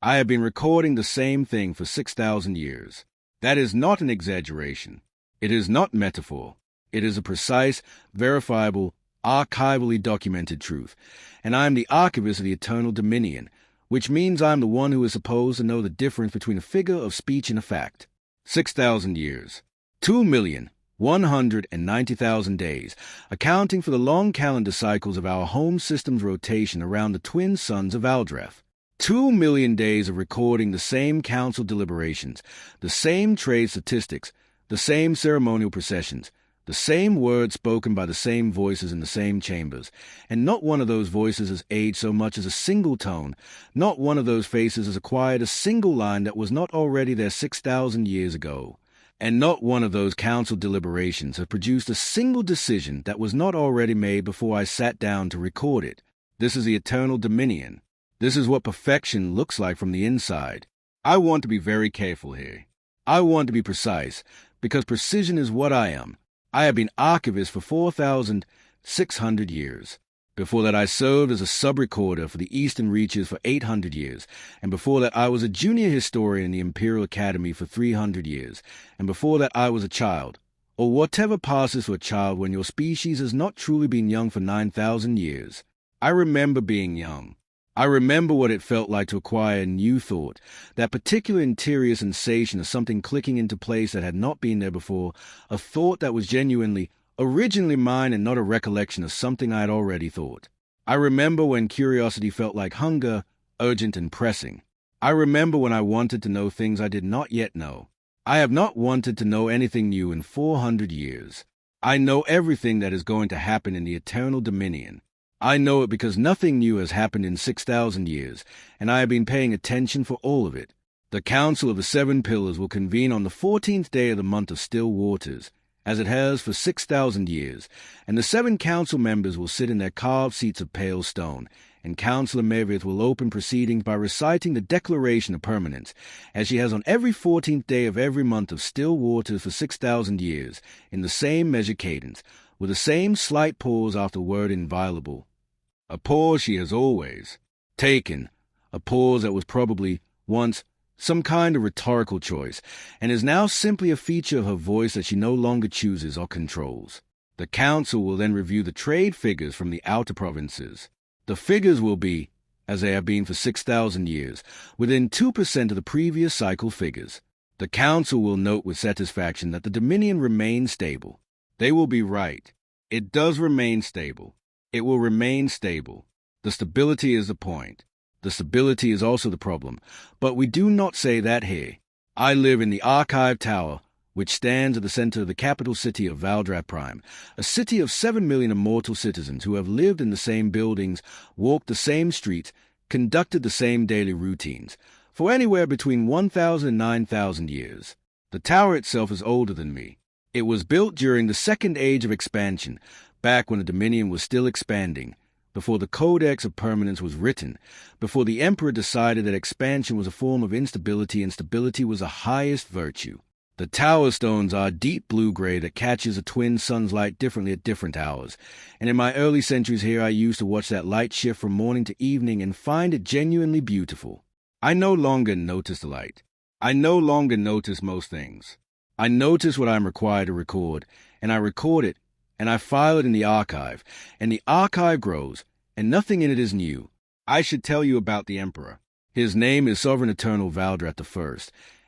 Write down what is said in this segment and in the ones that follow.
I have been recording the same thing for 6,000 years. That is not an exaggeration. It is not metaphor. It is a precise, verifiable, archivally documented truth. And I am the archivist of the eternal dominion, which means I am the one who is supposed to know the difference between a figure of speech and a fact. 6,000 years. 2,190,000 days, accounting for the long calendar cycles of our home system's rotation around the twin suns of Aldrath. 2 million days of recording the same council deliberations, the same trade statistics, the same ceremonial processions, the same words spoken by the same voices in the same chambers, and not one of those voices has aged so much as a single tone, not one of those faces has acquired a single line that was not already there 6,000 years ago, and not one of those council deliberations has produced a single decision that was not already made before I sat down to record it. This is the eternal dominion. This is what perfection looks like from the inside. I want to be very careful here. I want to be precise, because precision is what I am. I have been archivist for 4,600 years. Before that I served as a sub-recorder for the Eastern Reaches for 800 years, and before that I was a junior historian in the Imperial Academy for 300 years, and before that I was a child, or whatever passes for a child when your species has not truly been young for 9,000 years. I remember being young. I remember what it felt like to acquire a new thought, that particular interior sensation of something clicking into place that had not been there before, a thought that was genuinely, originally mine and not a recollection of something I had already thought. I remember when curiosity felt like hunger, urgent and pressing. I remember when I wanted to know things I did not yet know. I have not wanted to know anything new in 400 years. I know everything that is going to happen in the eternal dominion. I know it because nothing new has happened in 6,000 years, and I have been paying attention for all of it. The Council of the Seven Pillars will convene on the 14th day of the month of Still Waters, as it has for 6,000 years, and the 7 council members will sit in their carved seats of pale stone, and Councillor Mavith will open proceedings by reciting the Declaration of Permanence, as she has on every 14th day of every month of Still Waters for 6,000 years, in the same measured cadence, with the same slight pause after the word inviolable. A pause she has always taken, a pause that was probably, once, some kind of rhetorical choice, and is now simply a feature of her voice that she no longer chooses or controls. The council will then review the trade figures from the outer provinces. The figures will be, as they have been for 6,000 years, within 2% of the previous cycle figures. The council will note with satisfaction that the Dominion remains stable. They will be right. It does remain stable. It will remain stable. The stability is the point. The stability is also the problem, but we do not say that here. I live in the Archive Tower, which stands at the center of the capital city of Valdrath Prime, a city of 7 million immortal citizens who have lived in the same buildings, walked the same streets, conducted the same daily routines, for anywhere between 1,000 and 9,000 years. The tower itself is older than me. It was built during the Second Age of Expansion, back when the Dominion was still expanding, before the Codex of Permanence was written, before the Emperor decided that expansion was a form of instability and stability was the highest virtue. The tower stones are deep blue-gray that catches a twin sun's light differently at different hours, and in my early centuries here I used to watch that light shift from morning to evening and find it genuinely beautiful. I no longer notice the light. I no longer notice most things. I notice what I am required to record, and I record it, and I file it in the archive, and the archive grows, and nothing in it is new. I should tell you about the Emperor. His name is Sovereign Eternal Valdrath I,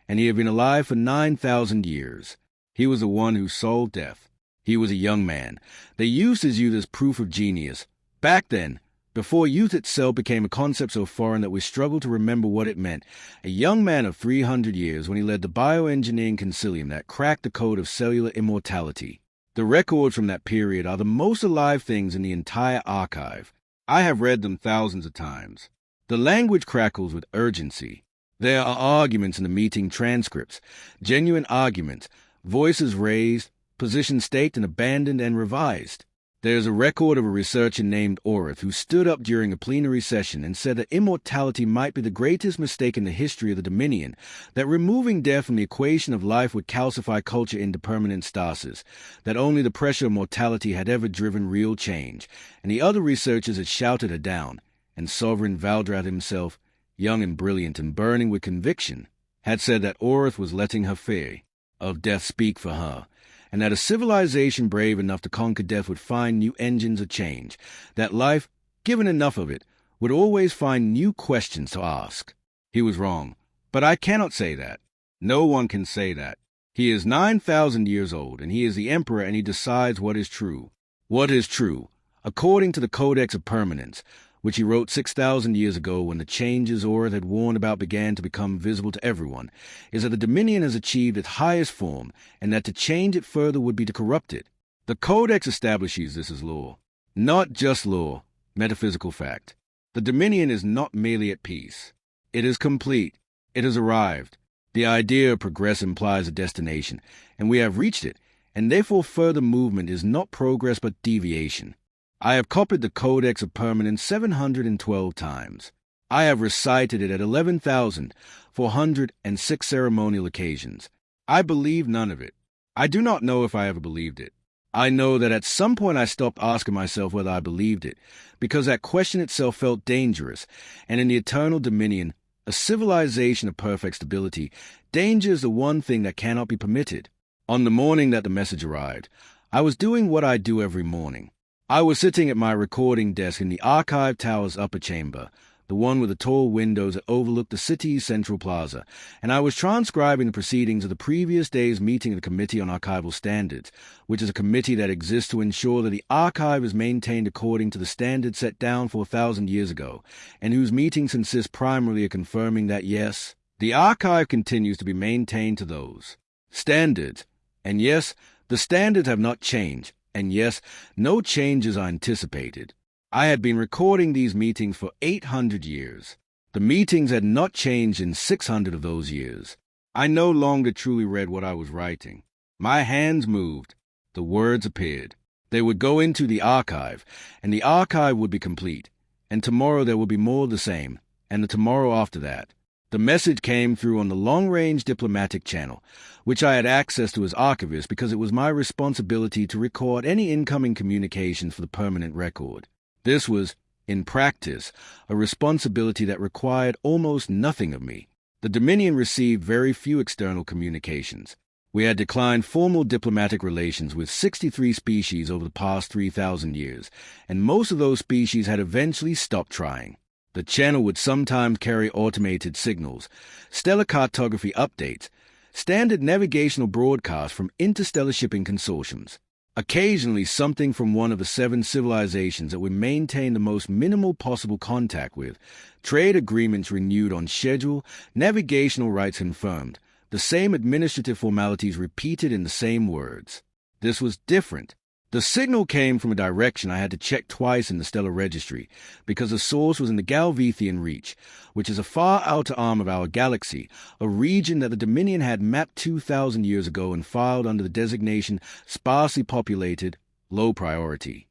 and he had been alive for 9,000 years. He was the one who solved death. He was a young man. They used his youth as proof of genius. Back then, before youth itself became a concept so foreign that we struggled to remember what it meant, a young man of 300 years when he led the bioengineering concilium that cracked the code of cellular immortality. The records from that period are the most alive things in the entire archive. I have read them thousands of times. The language crackles with urgency. There are arguments in the meeting transcripts, genuine arguments, voices raised, positions staked and abandoned and revised. There is a record of a researcher named Orith who stood up during a plenary session and said that immortality might be the greatest mistake in the history of the Dominion, that removing death from the equation of life would calcify culture into permanent stasis, that only the pressure of mortality had ever driven real change, and the other researchers had shouted her down, and Sovereign Valdrath himself, young and brilliant and burning with conviction, had said that Orith was letting her fear of death speak for her, and that a civilization brave enough to conquer death would find new engines of change, that life, given enough of it, would always find new questions to ask. He was wrong, but I cannot say that. No one can say that. He is 9,000 years old, and he is the emperor, and he decides what is true. What is true, according to the Codex of Permanence, which he wrote 6,000 years ago when the changes Orith had warned about began to become visible to everyone, is that the Dominion has achieved its highest form, and that to change it further would be to corrupt it. The Codex establishes this as law. Not just law, metaphysical fact. The Dominion is not merely at peace. It is complete. It has arrived. The idea of progress implies a destination, and we have reached it, and therefore further movement is not progress but deviation. I have copied the Codex of Permanence 712 times. I have recited it at 11,406 ceremonial occasions. I believe none of it. I do not know if I ever believed it. I know that at some point I stopped asking myself whether I believed it, because that question itself felt dangerous, and in the eternal Dominion, a civilization of perfect stability, danger is the one thing that cannot be permitted. On the morning that the message arrived, I was doing what I do every morning. I was sitting at my recording desk in the Archive Tower's upper chamber, the one with the tall windows that overlooked the city's central plaza, and I was transcribing the proceedings of the previous day's meeting of the Committee on Archival Standards, which is a committee that exists to ensure that the archive is maintained according to the standards set down 4,000 years ago, and whose meetings consist primarily of confirming that, yes, the archive continues to be maintained to those standards, and yes, the standards have not changed, and yes, no changes are anticipated. I had been recording these meetings for 800 years. The meetings had not changed in 600 of those years. I no longer truly read what I was writing. My hands moved. The words appeared. They would go into the archive, and the archive would be complete. And tomorrow there would be more of the same, and the tomorrow after that. The message came through on the long-range diplomatic channel, which I had access to as archivist because it was my responsibility to record any incoming communications for the permanent record. This was, in practice, a responsibility that required almost nothing of me. The Dominion received very few external communications. We had declined formal diplomatic relations with 63 species over the past 3,000 years, and most of those species had eventually stopped trying. The channel would sometimes carry automated signals, stellar cartography updates, standard navigational broadcasts from interstellar shipping consortiums. Occasionally something from one of the 7 civilizations that we maintain the most minimal possible contact with, trade agreements renewed on schedule, navigational rights confirmed, the same administrative formalities repeated in the same words. This was different. The signal came from a direction I had to check twice in the stellar registry, because the source was in the Galvethian Reach, which is a far outer arm of our galaxy, a region that the Dominion had mapped 2,000 years ago and filed under the designation sparsely populated, low priority.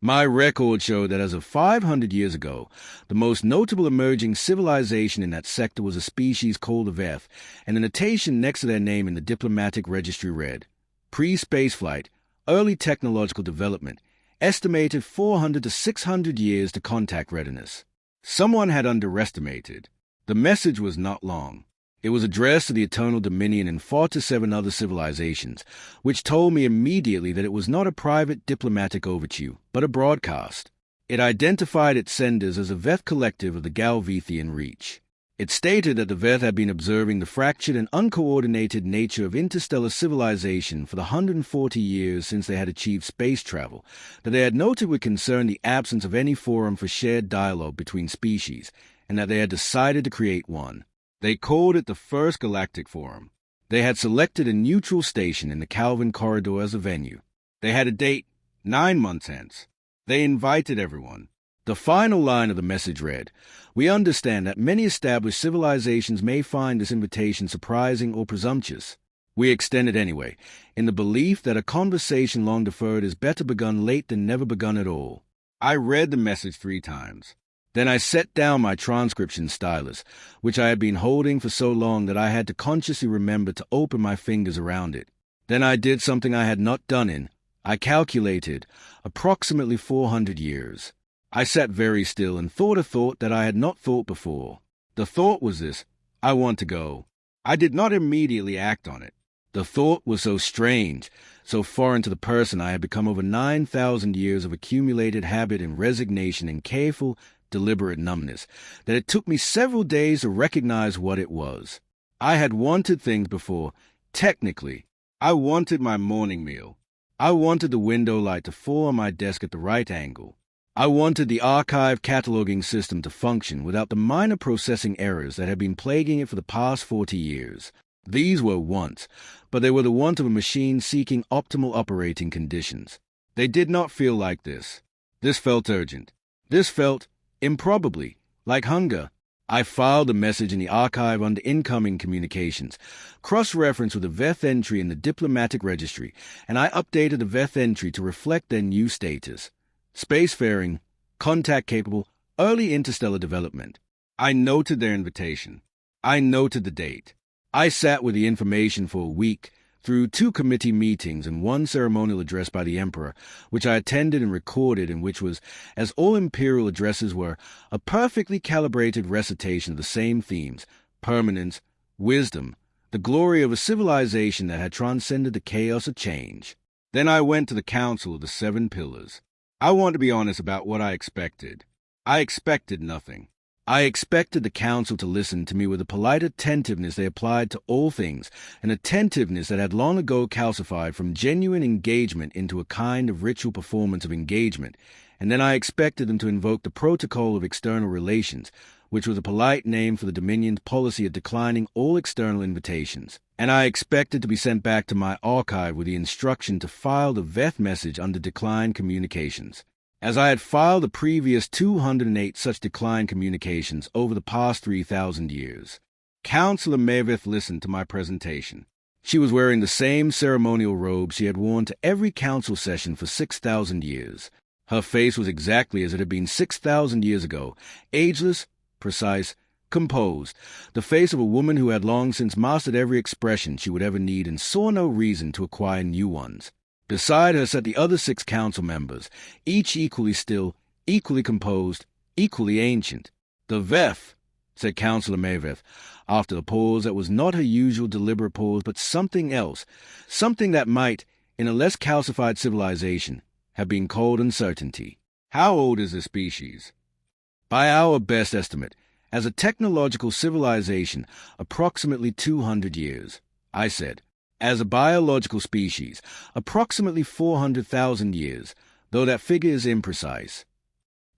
My record showed that as of 500 years ago, the most notable emerging civilization in that sector was a species called the Veth, and the notation next to their name in the diplomatic registry read, pre-spaceflight, early technological development, estimated 400 to 600 years to contact readiness. Someone had underestimated. The message was not long. It was addressed to the Eternal Dominion and 4 to 7 other civilizations, which told me immediately that it was not a private diplomatic overture, but a broadcast. It identified its senders as a Veth collective of the Galvethian Reach. It stated that the Veth had been observing the fractured and uncoordinated nature of interstellar civilization for the 140 years since they had achieved space travel, that they had noted with concern the absence of any forum for shared dialogue between species, and that they had decided to create one. They called it the First Galactic Forum. They had selected a neutral station in the Calvin Corridor as a venue. They had a date, 9 months hence. They invited everyone. The final line of the message read, "We understand that many established civilizations may find this invitation surprising or presumptuous. We extend it anyway, in the belief that a conversation long deferred is better begun late than never begun at all." I read the message 3 times. Then I set down my transcription stylus, which I had been holding for so long that I had to consciously remember to open my fingers around it. Then I did something I had not done in, I calculated, approximately 400 years. I sat very still and thought a thought that I had not thought before. The thought was this: I want to go. I did not immediately act on it. The thought was so strange, so foreign to the person I had become over 9,000 years of accumulated habit and resignation and careful, deliberate numbness, that it took me several days to recognize what it was. I had wanted things before. Technically, I wanted my morning meal. I wanted the window light to fall on my desk at the right angle. I wanted the archive cataloging system to function without the minor processing errors that had been plaguing it for the past 40 years. These were wants, but they were the want of a machine seeking optimal operating conditions. They did not feel like this. This felt urgent. This felt, improbably, like hunger. I filed a message in the archive under incoming communications, cross-referenced with a VETH entry in the diplomatic registry, and I updated the VETH entry to reflect their new status. Spacefaring, contact-capable, early interstellar development. I noted their invitation. I noted the date. I sat with the information for a week, through 2 committee meetings and 1 ceremonial address by the Emperor, which I attended and recorded, and which was, as all imperial addresses were, a perfectly calibrated recitation of the same themes: permanence, wisdom, the glory of a civilization that had transcended the chaos of change. Then I went to the Council of the 7 Pillars. I want to be honest about what I expected. I expected nothing. I expected the council to listen to me with a polite attentiveness they applied to all things, an attentiveness that had long ago calcified from genuine engagement into a kind of ritual performance of engagement, and then I expected them to invoke the protocol of external relations, which was a polite name for the Dominion's policy of declining all external invitations, and I expected to be sent back to my archive with the instruction to file the VETH message under declined communications. As I had filed the previous 208 such declined communications over the past 3,000 years. Councillor Maveth listened to my presentation. She was wearing the same ceremonial robe she had worn to every council session for 6,000 years. Her face was exactly as it had been 6,000 years ago, ageless, precise, composed, the face of a woman who had long since mastered every expression she would ever need and saw no reason to acquire new ones. Beside her sat the other 6 council members, each equally still, equally composed, equally ancient. "The VETH," said Councillor Maveth, after a pause that was not her usual deliberate pause, but something else, something that might, in a less calcified civilization, have been called uncertainty. "How old is this species?" "By our best estimate, as a technological civilization, approximately 200 years, I said. As a biological species, approximately 400,000 years, though that figure is imprecise.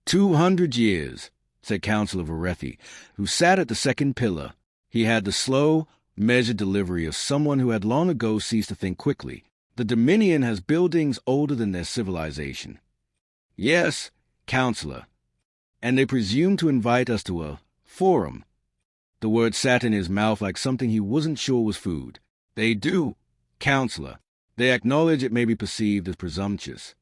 200 years, said Councillor Varethi, who sat at the 2nd pillar. He had the slow, measured delivery of someone who had long ago ceased to think quickly. The Dominion has buildings older than their civilization. Yes, Councillor. And they presume to invite us to a forum. The word sat in his mouth like something he wasn't sure was food. They do, Councillor. They acknowledge it may be perceived as presumptuous.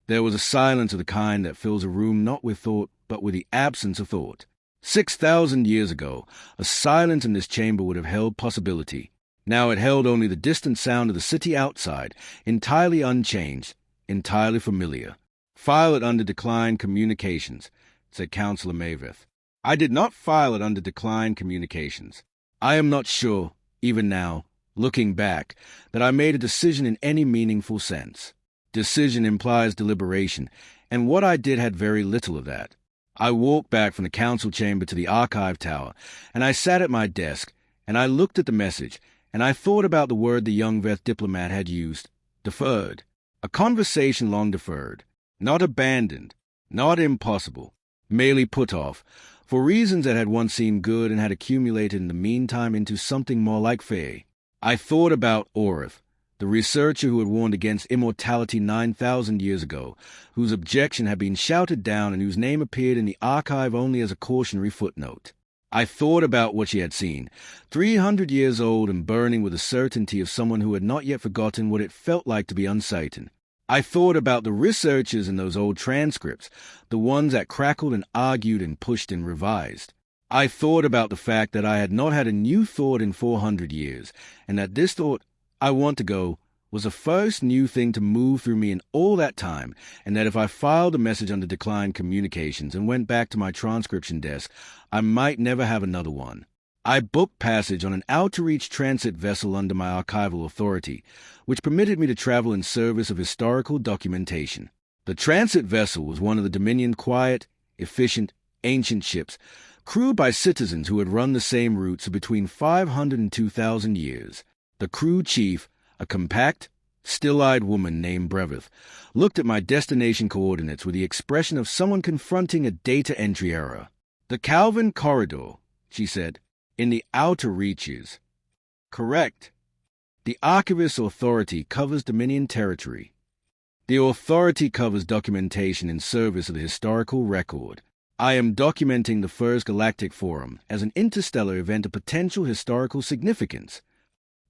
There was a silence of the kind that fills a room not with thought, but with the absence of thought. 6,000 years ago, a silence in this chamber would have held possibility. Now it held only the distant sound of the city outside, entirely unchanged, entirely familiar. File it under declined communications, said Councillor Maveth. I did not file it under declined communications. I am not sure, even now, looking back, that I made a decision in any meaningful sense. Decision implies deliberation, and what I did had very little of that. I walked back from the council chamber to the archive tower, and I sat at my desk, and I looked at the message, and I thought about the word the young Veth diplomat had used, deferred. A conversation long deferred, not abandoned, not impossible, merely put off, for reasons that had once seemed good and had accumulated in the meantime into something more like fae. I thought about Orith, the researcher who had warned against immortality 9,000 years ago, whose objection had been shouted down and whose name appeared in the archive only as a cautionary footnote. I thought about what she had seen, 300 years old and burning with the certainty of someone who had not yet forgotten what it felt like to be uncertain. I thought about the researchers in those old transcripts, the ones that crackled and argued and pushed and revised. I thought about the fact that I had not had a new thought in 400 years, and that this thought, I want to go, was the first new thing to move through me in all that time, and that if I filed a message under declined communications and went back to my transcription desk, I might never have another one. I booked passage on an out-to-reach transit vessel under my archival authority, which permitted me to travel in service of historical documentation. The transit vessel was one of the Dominion's quiet, efficient, ancient ships, crewed by citizens who had run the same routes for between 500 and 2,000 years. The crew chief, a compact, still-eyed woman named Brevith, looked at my destination coordinates with the expression of someone confronting a data entry error. "The Calvin Corridor," she said, "in the outer reaches." "Correct. The Archivist Authority covers Dominion territory. The authority covers documentation in service of the historical record. I am documenting the First Galactic Forum as an interstellar event of potential historical significance."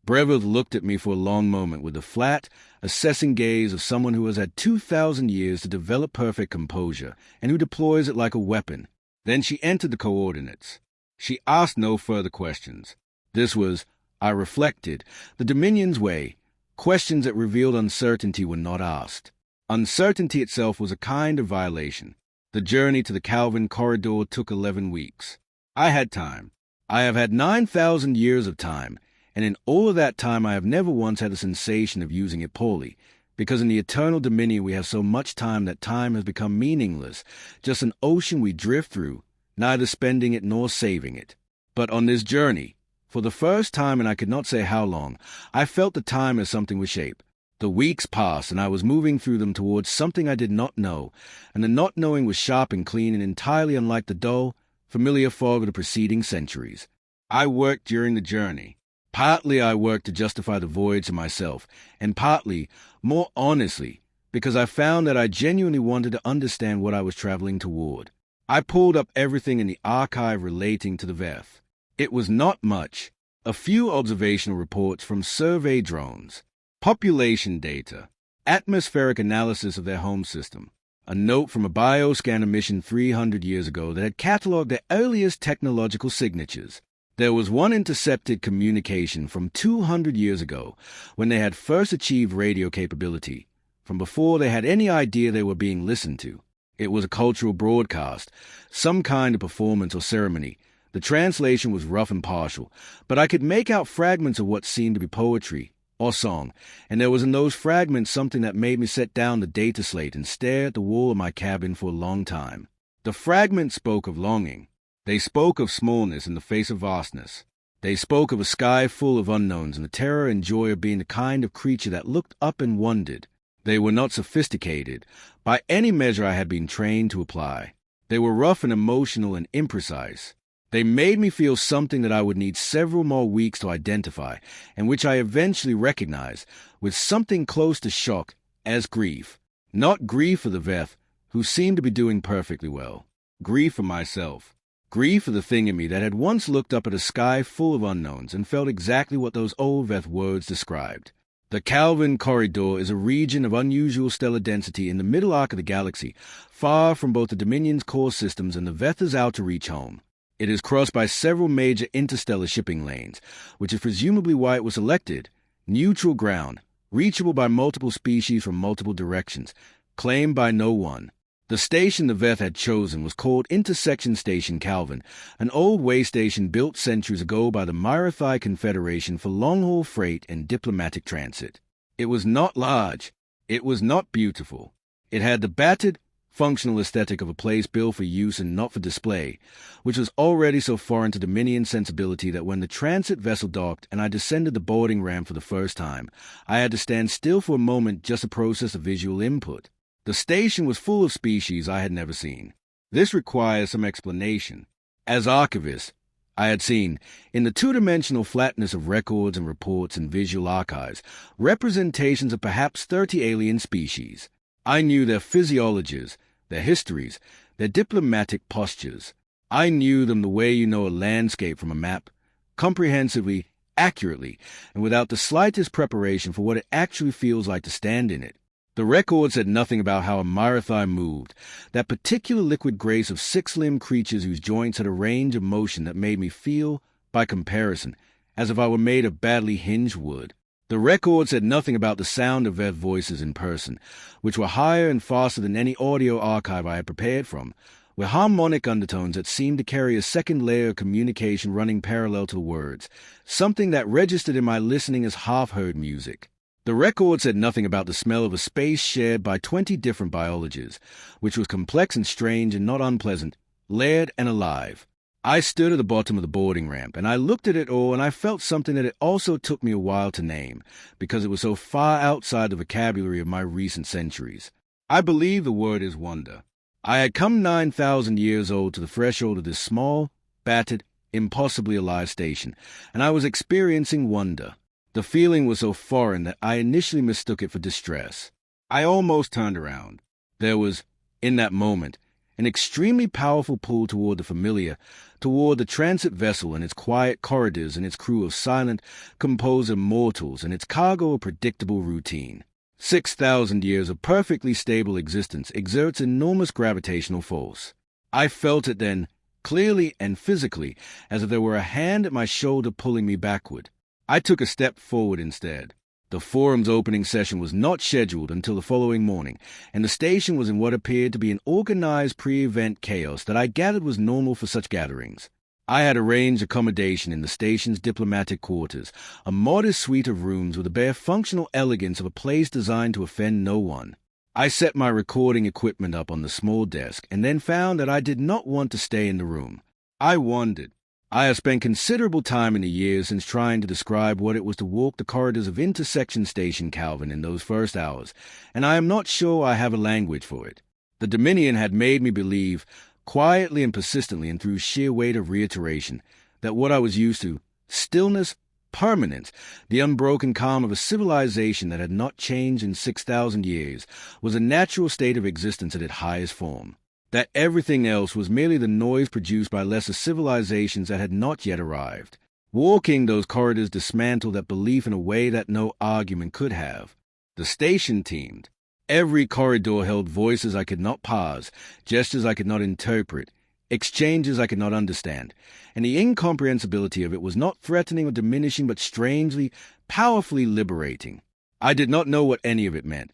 Breville looked at me for a long moment with the flat, assessing gaze of someone who has had 2,000 years to develop perfect composure and who deploys it like a weapon. Then she entered the coordinates. She asked no further questions. This was, I reflected, the Dominion's way. Questions that revealed uncertainty were not asked. Uncertainty itself was a kind of violation. The journey to the Calvin Corridor took 11 weeks. I had time. I have had 9,000 years of time, and in all of that time I have never once had the sensation of using it poorly, because in the eternal Dominion we have so much time that time has become meaningless, just an ocean we drift through, neither spending it nor saving it. But on this journey, for the first time, and I could not say how long, I felt the time as something with shape. The weeks passed, and I was moving through them towards something I did not know, and the not knowing was sharp and clean and entirely unlike the dull, familiar fog of the preceding centuries. I worked during the journey. Partly I worked to justify the voyage to myself, and partly, more honestly, because I found that I genuinely wanted to understand what I was traveling toward. I pulled up everything in the archive relating to the Veth. It was not much. A few observational reports from survey drones, population data, atmospheric analysis of their home system, a note from a bioscanner mission 300 years ago that had catalogued their earliest technological signatures. There was one intercepted communication from 200 years ago, when they had first achieved radio capability, from before they had any idea they were being listened to. It was a cultural broadcast, some kind of performance or ceremony. The translation was rough and partial, but I could make out fragments of what seemed to be poetry or song, and there was in those fragments something that made me set down the data slate and stare at the wall of my cabin for a long time. The fragments spoke of longing. They spoke of smallness in the face of vastness. They spoke of a sky full of unknowns and the terror and joy of being the kind of creature that looked up and wondered. They were not sophisticated, by any measure I had been trained to apply. They were rough and emotional and imprecise. They made me feel something that I would need several more weeks to identify, and which I eventually recognized, with something close to shock, as grief. Not grief for the Veth, who seemed to be doing perfectly well. Grief for myself. Grief for the thing in me that had once looked up at a sky full of unknowns and felt exactly what those old Veth words described. The Calvin Corridor is a region of unusual stellar density in the middle arc of the galaxy, far from both the Dominion's core systems and the Veth's outer reach home. It is crossed by several major interstellar shipping lanes, which is presumably why it was selected. Neutral ground, reachable by multiple species from multiple directions, claimed by no one. The station the Veth had chosen was called Intersection Station Calvin, an old way station built centuries ago by the Myrathai Confederation for long-haul freight and diplomatic transit. It was not large. It was not beautiful. It had the battered, functional aesthetic of a place built for use and not for display, which was already so foreign to Dominion sensibility that when the transit vessel docked and I descended the boarding ramp for the first time, I had to stand still for a moment just to process the visual input. The station was full of species I had never seen. This requires some explanation. As archivist, I had seen, in the two-dimensional flatness of records and reports and visual archives, representations of perhaps 30 alien species. I knew their physiologies, their histories, their diplomatic postures. I knew them the way you know a landscape from a map, comprehensively, accurately, and without the slightest preparation for what it actually feels like to stand in it. The record said nothing about how a Myrathai moved, that particular liquid grace of six-limbed creatures whose joints had a range of motion that made me feel, by comparison, as if I were made of badly hinged wood. The record said nothing about the sound of their voices in person, which were higher and faster than any audio archive I had prepared from, with harmonic undertones that seemed to carry a second layer of communication running parallel to the words, something that registered in my listening as half-heard music. The record said nothing about the smell of a space shared by 20 different biologies, which was complex and strange and not unpleasant, layered and alive. I stood at the bottom of the boarding ramp, and I looked at it all, and I felt something that it also took me a while to name, because it was so far outside the vocabulary of my recent centuries. I believe the word is wonder. I had come 9,000 years old to the threshold of this small, battered, impossibly alive station, and I was experiencing wonder. The feeling was so foreign that I initially mistook it for distress. I almost turned around. There was, in that moment, an extremely powerful pull toward the familiar, toward the transit vessel and its quiet corridors and its crew of silent, composed immortals and its cargo of predictable routine. 6,000 years of perfectly stable existence exerts enormous gravitational force. I felt it then, clearly and physically, as if there were a hand at my shoulder pulling me backward. I took a step forward instead. The forum's opening session was not scheduled until the following morning, and the station was in what appeared to be an organized pre-event chaos that I gathered was normal for such gatherings. I had arranged accommodation in the station's diplomatic quarters, a modest suite of rooms with the bare functional elegance of a place designed to offend no one. I set my recording equipment up on the small desk, and then found that I did not want to stay in the room. I wondered. I have spent considerable time in the years since trying to describe what it was to walk the corridors of Intersection Station Calvin in those first hours, and I am not sure I have a language for it. The Dominion had made me believe, quietly and persistently and through sheer weight of reiteration, that what I was used to, stillness, permanence, the unbroken calm of a civilization that had not changed in 6,000 years, was a natural state of existence at its highest form. That everything else was merely the noise produced by lesser civilizations that had not yet arrived. Walking those corridors dismantled that belief in a way that no argument could have. The station teemed. Every corridor held voices I could not parse, gestures I could not interpret, exchanges I could not understand, and the incomprehensibility of it was not threatening or diminishing but strangely, powerfully liberating. I did not know what any of it meant.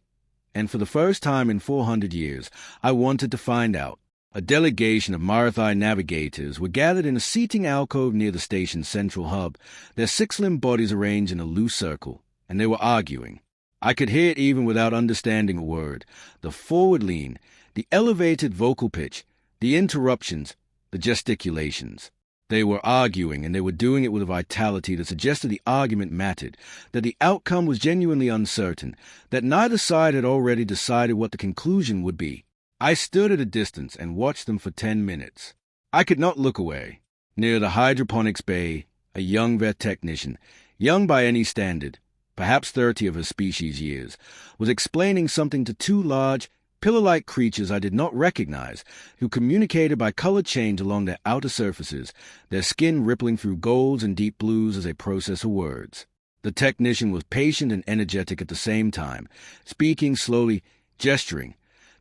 And for the first time in 400 years, I wanted to find out. A delegation of Marathai navigators were gathered in a seating alcove near the station's central hub, their six-limbed bodies arranged in a loose circle, and they were arguing. I could hear it even without understanding a word. The forward lean, the elevated vocal pitch, the interruptions, the gesticulations. They were arguing, and they were doing it with a vitality that suggested the argument mattered, that the outcome was genuinely uncertain, that neither side had already decided what the conclusion would be. I stood at a distance and watched them for 10 minutes. I could not look away. Near the hydroponics bay, a young vet technician, young by any standard, perhaps 30 of her species years, was explaining something to two large, pillar-like creatures I did not recognize, who communicated by color change along their outer surfaces, their skin rippling through golds and deep blues as they processed her words. The technician was patient and energetic at the same time, speaking slowly, gesturing,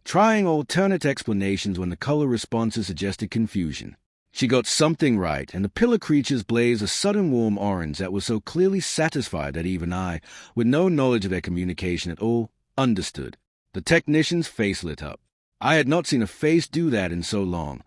trying alternate explanations when the color responses suggested confusion. She got something right, and the pillar creatures blazed a sudden warm orange that was so clearly satisfied that even I, with no knowledge of their communication at all, understood. The technician's face lit up. I had not seen a face do that in so long,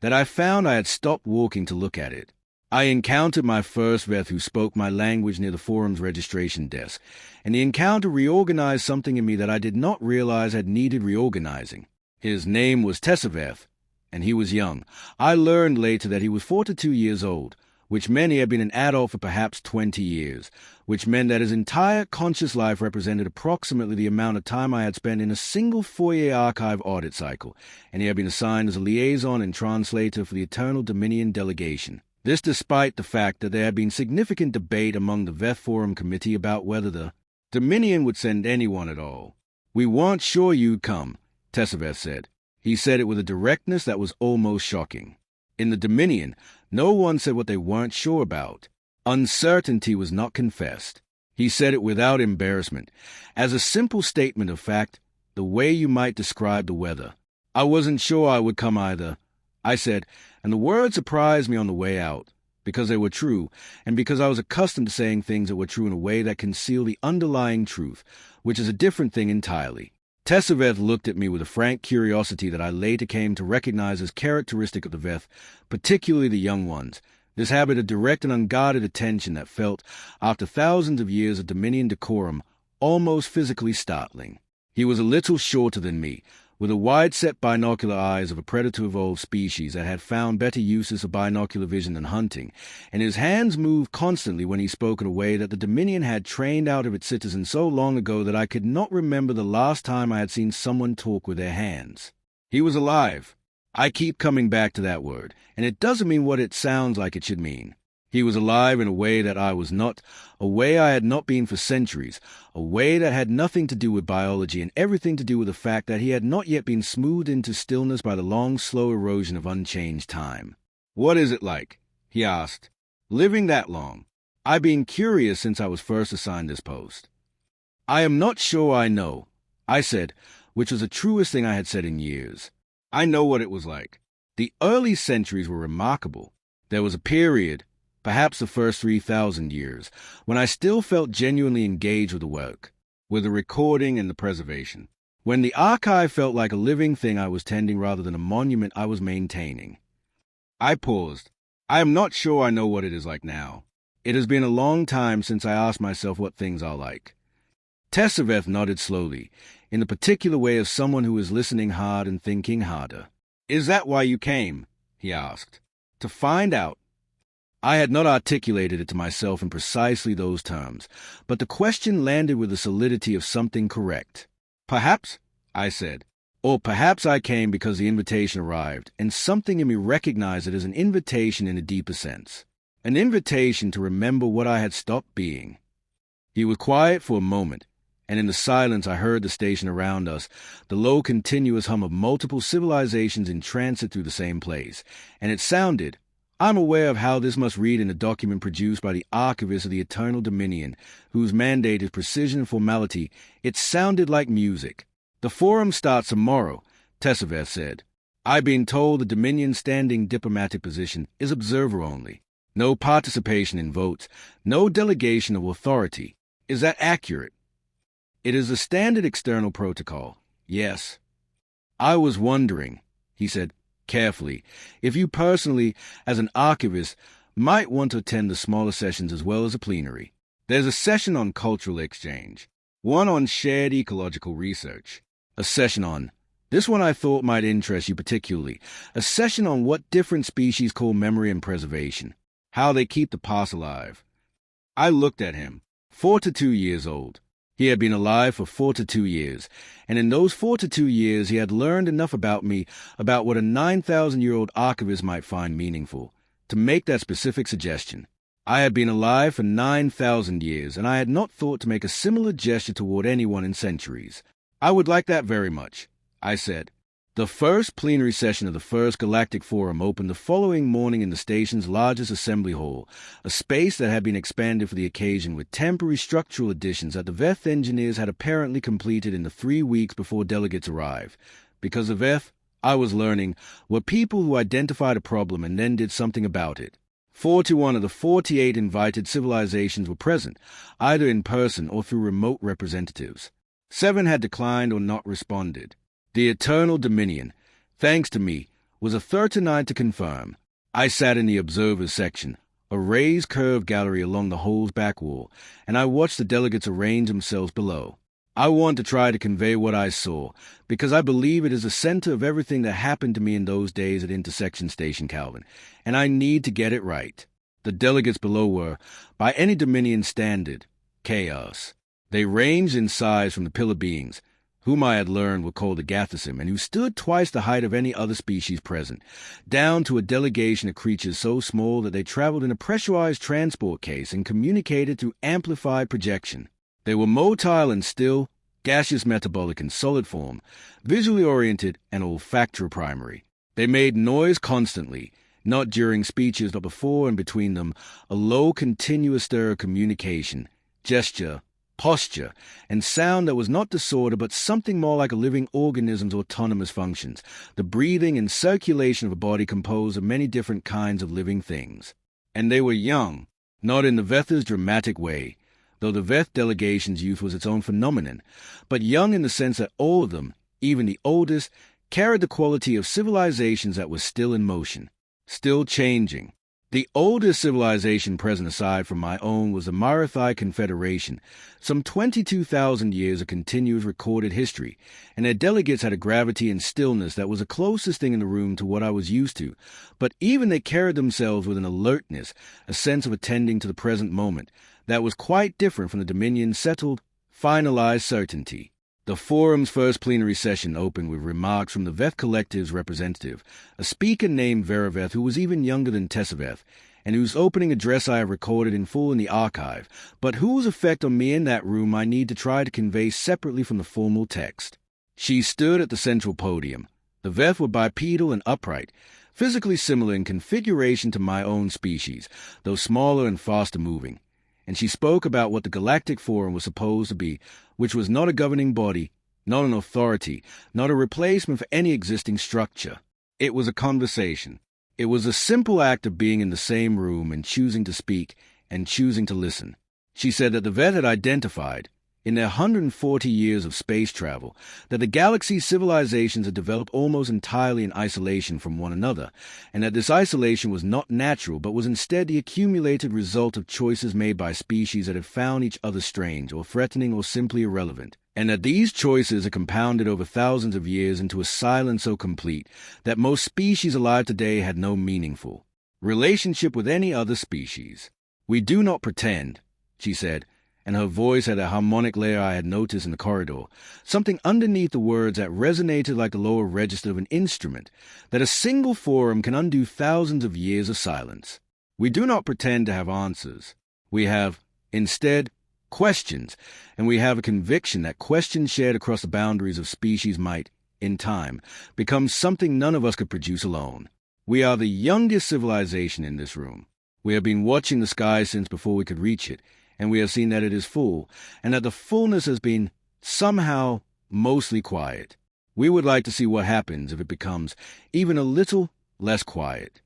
that I found I had stopped walking to look at it. I encountered my first vet who spoke my language near the forum's registration desk, and the encounter reorganized something in me that I did not realize had needed reorganizing. His name was Tessaveth, and he was young. I learned later that he was 42 years old, which meant he had been an adult for perhaps 20 years, which meant that his entire conscious life represented approximately the amount of time I had spent in a single foyer archive audit cycle, and he had been assigned as a liaison and translator for the Eternal Dominion delegation. This despite the fact that there had been significant debate among the Veth Forum Committee about whether the Dominion would send anyone at all. "We weren't sure you'd come," Tessaveth said. He said it with a directness that was almost shocking. In the Dominion, no one said what they weren't sure about. Uncertainty was not confessed. He said it without embarrassment, as a simple statement of fact, the way you might describe the weather. "I wasn't sure I would come either," I said, and the word surprised me on the way out. because they were true, and because I was accustomed to saying things that were true in a way that concealed the underlying truth, which is a different thing entirely. Tessaveth looked at me with a frank curiosity that I later came to recognize as characteristic of the Veth, particularly the young ones, this habit of direct and unguarded attention that felt, after thousands of years of Dominion decorum, almost physically startling. He was a little shorter than me, with the wide-set binocular eyes of a predator-evolved species that had found better uses of binocular vision than hunting, and his hands moved constantly when he spoke in a way that the Dominion had trained out of its citizens so long ago that I could not remember the last time I had seen someone talk with their hands. He was alive. I keep coming back to that word, and it doesn't mean what it sounds like it should mean. He was alive in a way that I was not, a way I had not been for centuries, a way that had nothing to do with biology and everything to do with the fact that he had not yet been smoothed into stillness by the long, slow erosion of unchanged time. "What is it like?" he asked. "Living that long. I've been curious since I was first assigned this post." "I am not sure I know," I said, which was the truest thing I had said in years. I know what it was like. The early centuries were remarkable. There was a period, perhaps the first 3,000 years, when I still felt genuinely engaged with the work, with the recording and the preservation, when the archive felt like a living thing I was tending rather than a monument I was maintaining. I paused. I am not sure I know what it is like now. It has been a long time since I asked myself what things are like. Tessaveth nodded slowly, in the particular way of someone who is listening hard and thinking harder. "Is that why you came?" he asked. "To find out." I had not articulated it to myself in precisely those terms, but the question landed with the solidity of something correct. "Perhaps," I said. "Or perhaps I came because the invitation arrived, and something in me recognized it as an invitation in a deeper sense. An invitation to remember what I had stopped being." He was quiet for a moment, and in the silence I heard the station around us, the low continuous hum of multiple civilizations in transit through the same place, and it sounded, I'm aware of how this must read in a document produced by the Archivist of the Eternal Dominion, whose mandate is precision and formality, it sounded like music. "The forum starts tomorrow," Tessaveth said. "I've been told the Dominion's standing diplomatic position is observer only. No participation in votes, no delegation of authority. Is that accurate?" "It is a standard external protocol, yes." "I was wondering," he said carefully, "if you personally, as an archivist, might want to attend the smaller sessions as well as a plenary. There's a session on cultural exchange, one on shared ecological research, a session on, this one I thought might interest you particularly, a session on what different species call memory and preservation, how they keep the past alive." I looked at him, 42 years old. He had been alive for 42 years, and in those 42 years he had learned enough about me, about what a 9,000-year-old archivist might find meaningful, to make that specific suggestion. I had been alive for 9,000 years, and I had not thought to make a similar gesture toward anyone in centuries. "I would like that very much," I said. The first plenary session of the First Galactic Forum opened the following morning in the station's largest assembly hall, a space that had been expanded for the occasion with temporary structural additions that the Veth engineers had apparently completed in the 3 weeks before delegates arrived. Because the Veth, I was learning, were people who identified a problem and then did something about it. 41 of the 48 invited civilizations were present, either in person or through remote representatives. 7 had declined or not responded. The Eternal Dominion, thanks to me, was a third to nine to confirm. I sat in the observers section, a raised curved gallery along the hole's back wall, and I watched the delegates arrange themselves below. I want to try to convey what I saw, because I believe it is the center of everything that happened to me in those days at Intersection Station Calvin, and I need to get it right. The delegates below were, by any Dominion standard, chaos. They ranged in size from the pillar beings, whom I had learned were called the Gathasim, and who stood twice the height of any other species present, down to a delegation of creatures so small that they traveled in a pressurized transport case and communicated through amplified projection. They were motile and still, gaseous metabolic in solid form, visually oriented and olfactory primary. They made noise constantly, not during speeches but before and between them, a low continuous stir of communication, gesture, posture, and sound that was not disorder but something more like a living organism's autonomous functions, the breathing and circulation of a body composed of many different kinds of living things. And they were young, not in the Veth's dramatic way, though the Veth delegation's youth was its own phenomenon, but young in the sense that all of them, even the oldest, carried the quality of civilizations that were still in motion, still changing. The oldest civilization present aside from my own was the Marathi Confederation, some 22,000 years of continuous recorded history, and their delegates had a gravity and stillness that was the closest thing in the room to what I was used to, but even they carried themselves with an alertness, a sense of attending to the present moment, that was quite different from the Dominion's settled, finalized certainty. The Forum's first plenary session opened with remarks from the Veth Collective's representative, a speaker named Veraveth who was even younger than Tessaveth, and whose opening address I have recorded in full in the archive, but whose effect on me in that room I need to try to convey separately from the formal text. She stood at the central podium. The Veth were bipedal and upright, physically similar in configuration to my own species, though smaller and faster moving. And she spoke about what the Galactic Forum was supposed to be, which was not a governing body, not an authority, not a replacement for any existing structure. It was a conversation. It was a simple act of being in the same room and choosing to speak and choosing to listen. She said that the Veth had identified, in their 140 years of space travel, that the galaxy's civilizations had developed almost entirely in isolation from one another, and that this isolation was not natural but was instead the accumulated result of choices made by species that had found each other strange or threatening or simply irrelevant, and that these choices are compounded over thousands of years into a silence so complete that most species alive today had no meaningful relationship with any other species. "We do not pretend," she said, and her voice had a harmonic layer I had noticed in the corridor, something underneath the words that resonated like the lower register of an instrument, that a single forum can undo thousands of years of silence. "We do not pretend to have answers. We have, instead, questions, and we have a conviction that questions shared across the boundaries of species might, in time, become something none of us could produce alone. We are the youngest civilization in this room. We have been watching the sky since before we could reach it, and we have seen that it is full, and that the fullness has been, somehow, mostly quiet. We would like to see what happens if it becomes even a little less quiet."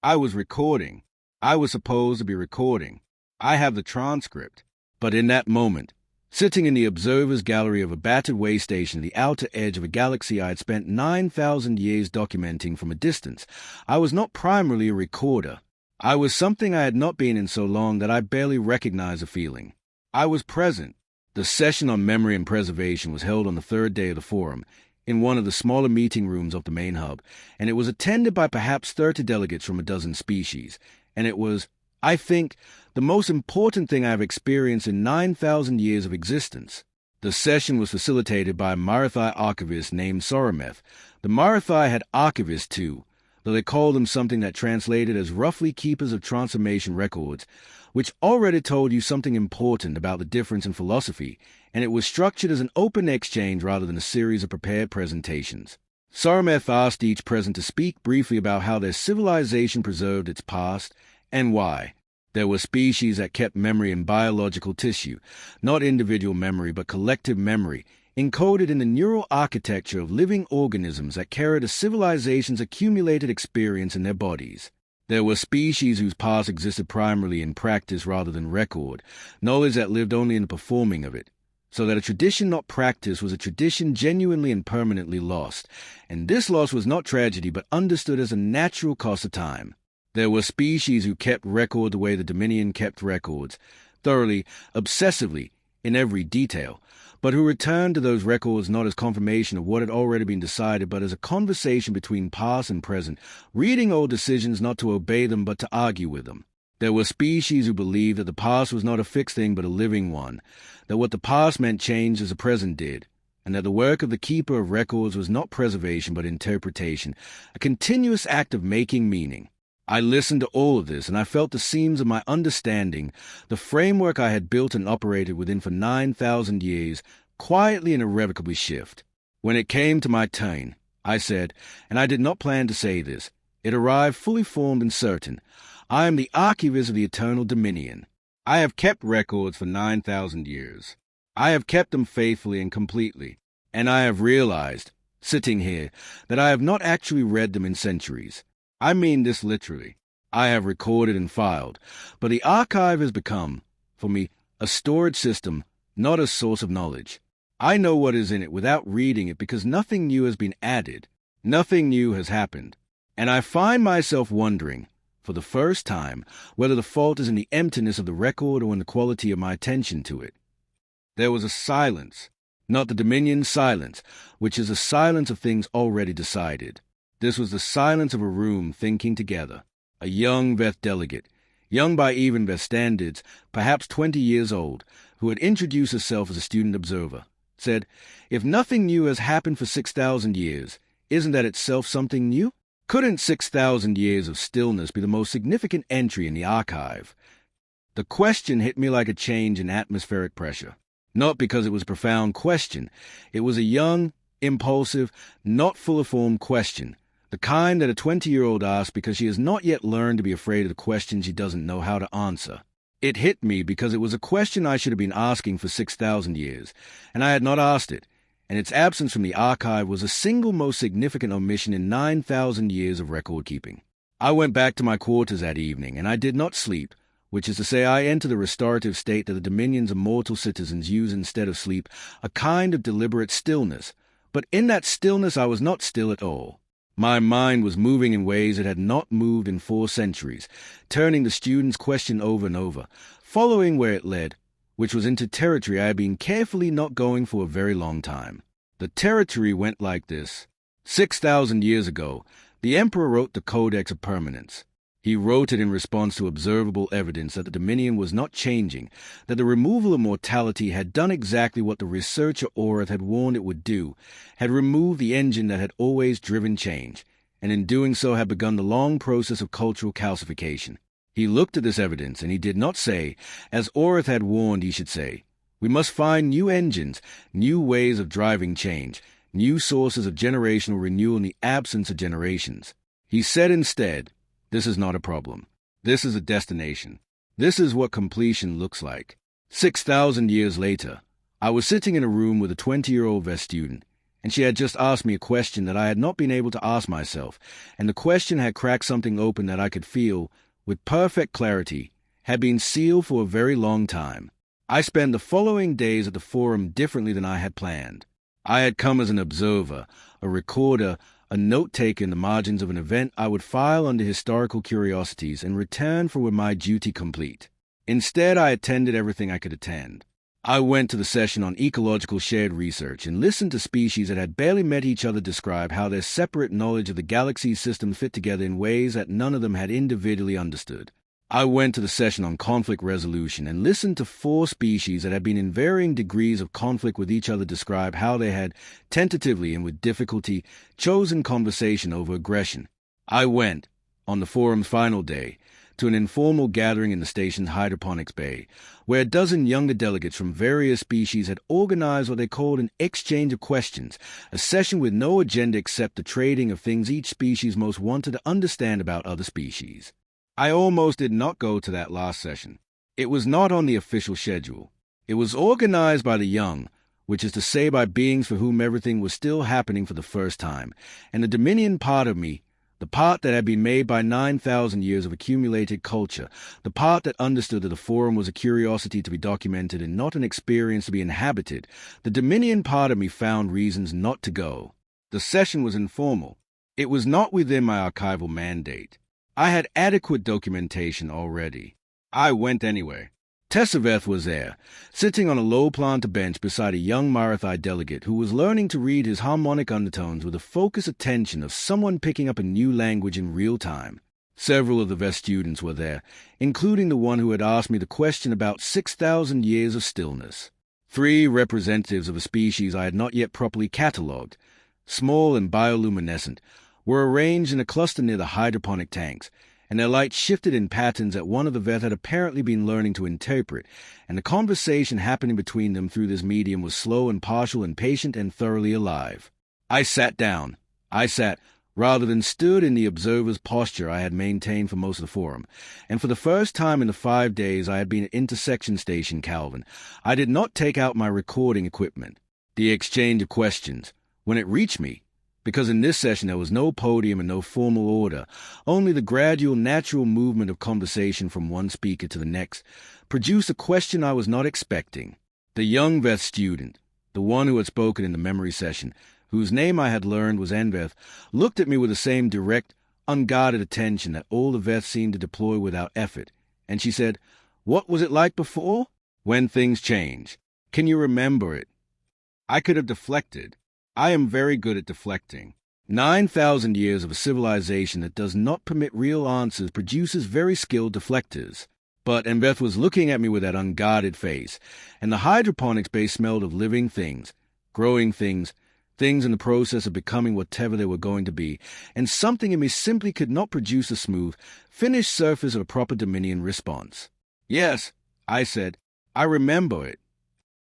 I was recording. I was supposed to be recording. I have the transcript. But in that moment, sitting in the observer's gallery of a battered way station at the outer edge of a galaxy I had spent 9,000 years documenting from a distance, I was not primarily a recorder. I was something I had not been in so long that I barely recognized the feeling. I was present. The session on memory and preservation was held on the third day of the forum, in one of the smaller meeting rooms of the main hub, and it was attended by perhaps 30 delegates from a dozen species, and it was, I think, the most important thing I have experienced in 9,000 years of existence. The session was facilitated by a Marathi archivist named Sorameth. The Marathi had archivists too, though they called them something that translated as roughly keepers of transformation records, which already told you something important about the difference in philosophy, and it was structured as an open exchange rather than a series of prepared presentations. Sorameth asked each present to speak briefly about how their civilization preserved its past and why. There were species that kept memory in biological tissue, not individual memory but collective memory, encoded in the neural architecture of living organisms that carried a civilization's accumulated experience in their bodies. There were species whose past existed primarily in practice rather than record, knowledge that lived only in the performing of it, so that a tradition not practiced was a tradition genuinely and permanently lost, and this loss was not tragedy but understood as a natural cost of time. There were species who kept record the way the Dominion kept records, thoroughly, obsessively, in every detail, but who returned to those records not as confirmation of what had already been decided, but as a conversation between past and present, reading old decisions not to obey them but to argue with them. There were species who believed that the past was not a fixed thing but a living one, that what the past meant changed as the present did, and that the work of the keeper of records was not preservation but interpretation, a continuous act of making meaning. I listened to all of this, and I felt the seams of my understanding, the framework I had built and operated within for 9,000 years, quietly and irrevocably shift. When it came to my turn, I said, and I did not plan to say this, it arrived fully formed and certain, I am the Archivist of the Eternal Dominion. I have kept records for 9,000 years. I have kept them faithfully and completely, and I have realized, sitting here, that I have not actually read them in centuries. I mean this literally. I have recorded and filed, but the archive has become, for me, a storage system, not a source of knowledge. I know what is in it without reading it because nothing new has been added, nothing new has happened, and I find myself wondering, for the first time, whether the fault is in the emptiness of the record or in the quality of my attention to it. There was a silence, not the Dominion silence, which is a silence of things already decided. This was the silence of a room thinking together. A young Veth delegate, young by even Veth standards, perhaps 20 years old, who had introduced herself as a student observer, said, "If nothing new has happened for 6,000 years, isn't that itself something new? Couldn't 6,000 years of stillness be the most significant entry in the archive?" The question hit me like a change in atmospheric pressure. Not because it was a profound question. It was a young, impulsive, not full-formed question, the kind that a 20-year-old asks because she has not yet learned to be afraid of the questions she doesn't know how to answer. It hit me because it was a question I should have been asking for 6,000 years, and I had not asked it, and its absence from the archive was the single most significant omission in 9,000 years of record-keeping. I went back to my quarters that evening, and I did not sleep, which is to say I entered the restorative state that the Dominion's immortal citizens use instead of sleep, a kind of deliberate stillness. But in that stillness I was not still at all. My mind was moving in ways it had not moved in 4 centuries, turning the student's question over and over, following where it led, which was into territory I had been carefully not going for a very long time. The territory went like this. 6,000 years ago, the Emperor wrote the Codex of Permanence. He wrote it in response to observable evidence that the Dominion was not changing, that the removal of mortality had done exactly what the researcher Orath had warned it would do, had removed the engine that had always driven change, and in doing so had begun the long process of cultural calcification. He looked at this evidence, and he did not say, as Orath had warned he should say, "We must find new engines, new ways of driving change, new sources of generational renewal in the absence of generations." He said instead, "This is not a problem. This is a destination. This is what completion looks like." 6,000 years later, I was sitting in a room with a 20-year-old Veth student, and she had just asked me a question that I had not been able to ask myself, and the question had cracked something open that I could feel, with perfect clarity, had been sealed for a very long time. I spent the following days at the forum differently than I had planned. I had come as an observer, a recorder, a note-taker in the margins of an event I would file under historical curiosities and return for when my duty complete. Instead, I attended everything I could attend. I went to the session on ecological shared research and listened to species that had barely met each other describe how their separate knowledge of the galaxy's system fit together in ways that none of them had individually understood. I went to the session on conflict resolution and listened to 4 species that had been in varying degrees of conflict with each other describe how they had, tentatively and with difficulty, chosen conversation over aggression. I went, on the forum's final day, to an informal gathering in the station's hydroponics bay, where a dozen younger delegates from various species had organized what they called an exchange of questions, a session with no agenda except the trading of things each species most wanted to understand about other species. I almost did not go to that last session. It was not on the official schedule. It was organized by the young, which is to say by beings for whom everything was still happening for the first time, and the Dominion part of me, the part that had been made by 9,000 years of accumulated culture, the part that understood that the forum was a curiosity to be documented and not an experience to be inhabited, the Dominion part of me found reasons not to go. The session was informal. It was not within my archival mandate. I had adequate documentation already. I went anyway. Tessaveth was there, sitting on a low-planter bench beside a young Marathai delegate who was learning to read his harmonic undertones with the focused attention of someone picking up a new language in real time. Several of the Veth students were there, including the one who had asked me the question about 6,000 years of stillness. 3 representatives of a species I had not yet properly catalogued, small and bioluminescent, were arranged in a cluster near the hydroponic tanks, and their light shifted in patterns that one of the Veth had apparently been learning to interpret, and the conversation happening between them through this medium was slow and partial and patient and thoroughly alive. I sat down. I sat, rather than stood, in the observer's posture I had maintained for most of the forum, and for the first time in the 5 days I had been at Intersection Station Calvin, I did not take out my recording equipment. The exchange of questions, when it reached me, Because in this session there was no podium and no formal order, only the gradual, natural movement of conversation from one speaker to the next produced a question I was not expecting. The young Veth student, the one who had spoken in the memory session, whose name I had learned was Enveth, looked at me with the same direct, unguarded attention that all the Veth seemed to deploy without effort, and she said, "What was it like before?" "When things change. Can you remember it?" I could have deflected. I am very good at deflecting. 9,000 years of a civilization that does not permit real answers produces very skilled deflectors. But Enveth was looking at me with that unguarded face, and the hydroponics base smelled of living things, growing things, things in the process of becoming whatever they were going to be, and something in me simply could not produce a smooth, finished surface of a proper Dominion response. "Yes," I said, "I remember it."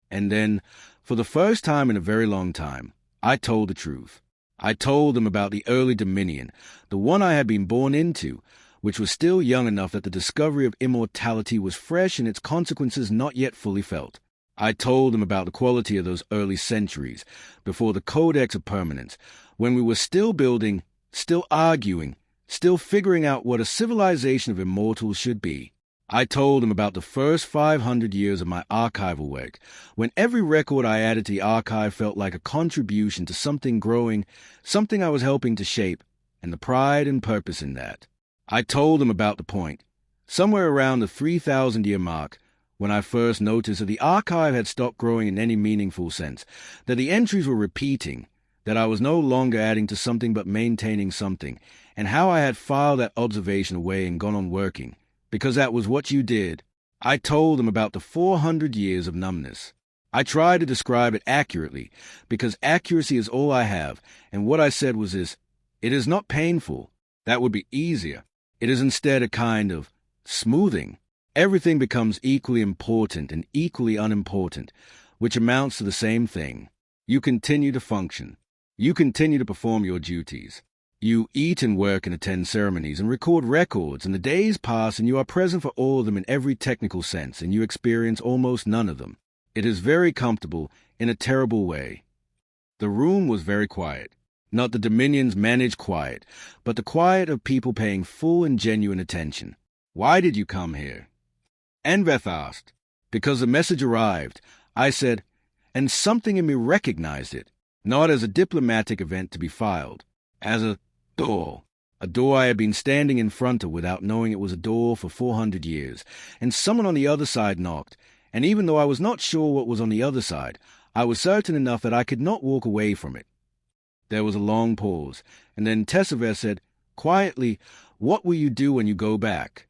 And then, for the first time in a very long time, I told the truth. I told them about the early Dominion, the one I had been born into, which was still young enough that the discovery of immortality was fresh and its consequences not yet fully felt. I told them about the quality of those early centuries, before the Codex of Permanence, when we were still building, still arguing, still figuring out what a civilization of immortals should be. I told them about the first 500 years of my archival work, when every record I added to the archive felt like a contribution to something growing, something I was helping to shape, and the pride and purpose in that. I told them about the point, somewhere around the 3,000-year mark, when I first noticed that the archive had stopped growing in any meaningful sense, that the entries were repeating, that I was no longer adding to something but maintaining something, and how I had filed that observation away and gone on working, because that was what you did. I told them about the 400 years of numbness. I tried to describe it accurately, because accuracy is all I have, and what I said was this: it is not painful. That would be easier. It is instead a kind of smoothing. Everything becomes equally important and equally unimportant, which amounts to the same thing. You continue to function. You continue to perform your duties. You eat and work and attend ceremonies and record records, and the days pass and you are present for all of them in every technical sense, and you experience almost none of them. It is very comfortable in a terrible way. The room was very quiet. Not the Dominion's managed quiet, but the quiet of people paying full and genuine attention. "Why did you come here?" Enveth asked. "Because the message arrived," I said, and something in me recognized it, not as a diplomatic event to be filed, as a door I had been standing in front of without knowing it was a door for 400 years, and someone on the other side knocked, and even though I was not sure what was on the other side, I was certain enough that I could not walk away from it. There was a long pause, and then Tessaveh said, quietly, "What will you do when you go back?"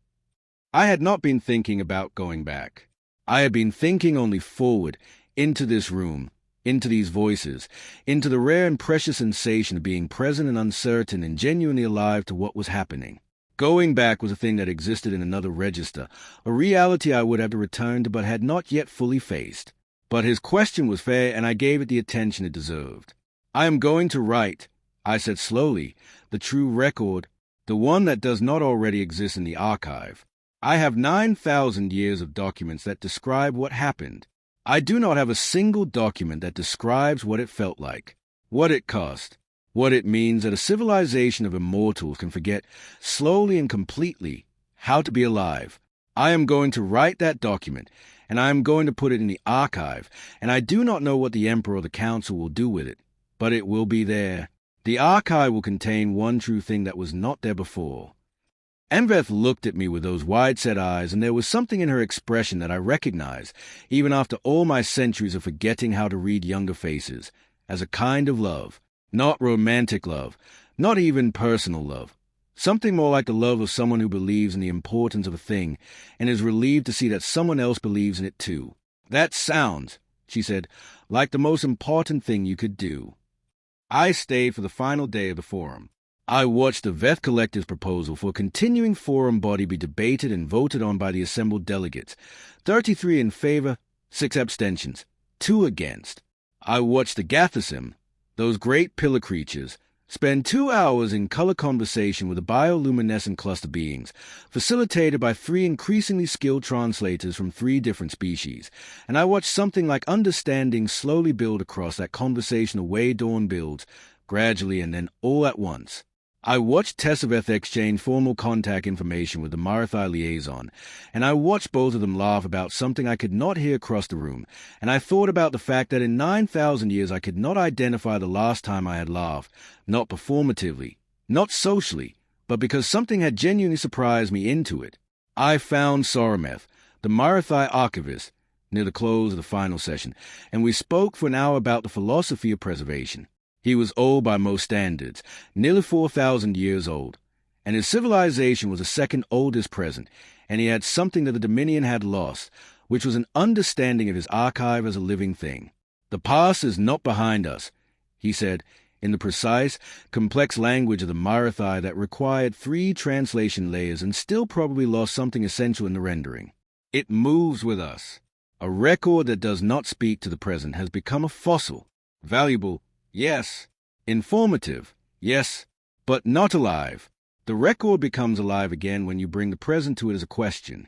I had not been thinking about going back. I had been thinking only forward, into this room, into these voices, into the rare and precious sensation of being present and uncertain and genuinely alive to what was happening. Going back was a thing that existed in another register, a reality I would have to return to but had not yet fully faced. But his question was fair, and I gave it the attention it deserved. "I am going to write," I said slowly, "the true record, the one that does not already exist in the archive. I have 9,000 years of documents that describe what happened. I do not have a single document that describes what it felt like, what it cost, what it means that a civilization of immortals can forget slowly and completely how to be alive. I am going to write that document, and I am going to put it in the archive, and I do not know what the Emperor or the Council will do with it, but it will be there. The archive will contain one true thing that was not there before." Enveth looked at me with those wide-set eyes, and there was something in her expression that I recognized, even after all my centuries of forgetting how to read younger faces, as a kind of love, not romantic love, not even personal love, something more like the love of someone who believes in the importance of a thing and is relieved to see that someone else believes in it too. "That sounds," she said, "like the most important thing you could do." I stayed for the final day of the forum. I watched the Veth Collective's proposal for a continuing forum body be debated and voted on by the assembled delegates. 33 in favor, 6 abstentions, 2 against. I watched the Gathasim, those great pillar creatures, spend 2 hours in color conversation with the bioluminescent cluster beings, facilitated by 3 increasingly skilled translators from 3 different species, and I watched something like understanding slowly build across that conversation the way dawn builds, gradually, and then all at once. I watched Tessaveth exchange formal contact information with the Marathi liaison, and I watched both of them laugh about something I could not hear across the room, and I thought about the fact that in 9,000 years I could not identify the last time I had laughed, not performatively, not socially, but because something had genuinely surprised me into it. I found Sarameth, the Marathi archivist, near the close of the final session, and we spoke for an hour about the philosophy of preservation. He was old by most standards, nearly 4,000 years old, and his civilization was the second oldest present, and he had something that the Dominion had lost, which was an understanding of his archive as a living thing. The past is not behind us, he said, in the precise, complex language of the Marathi that required 3 translation layers and still probably lost something essential in the rendering. It moves with us. A record that does not speak to the present has become a fossil, valuable, yes. Informative, yes, but not alive. The record becomes alive again when you bring the present to it as a question.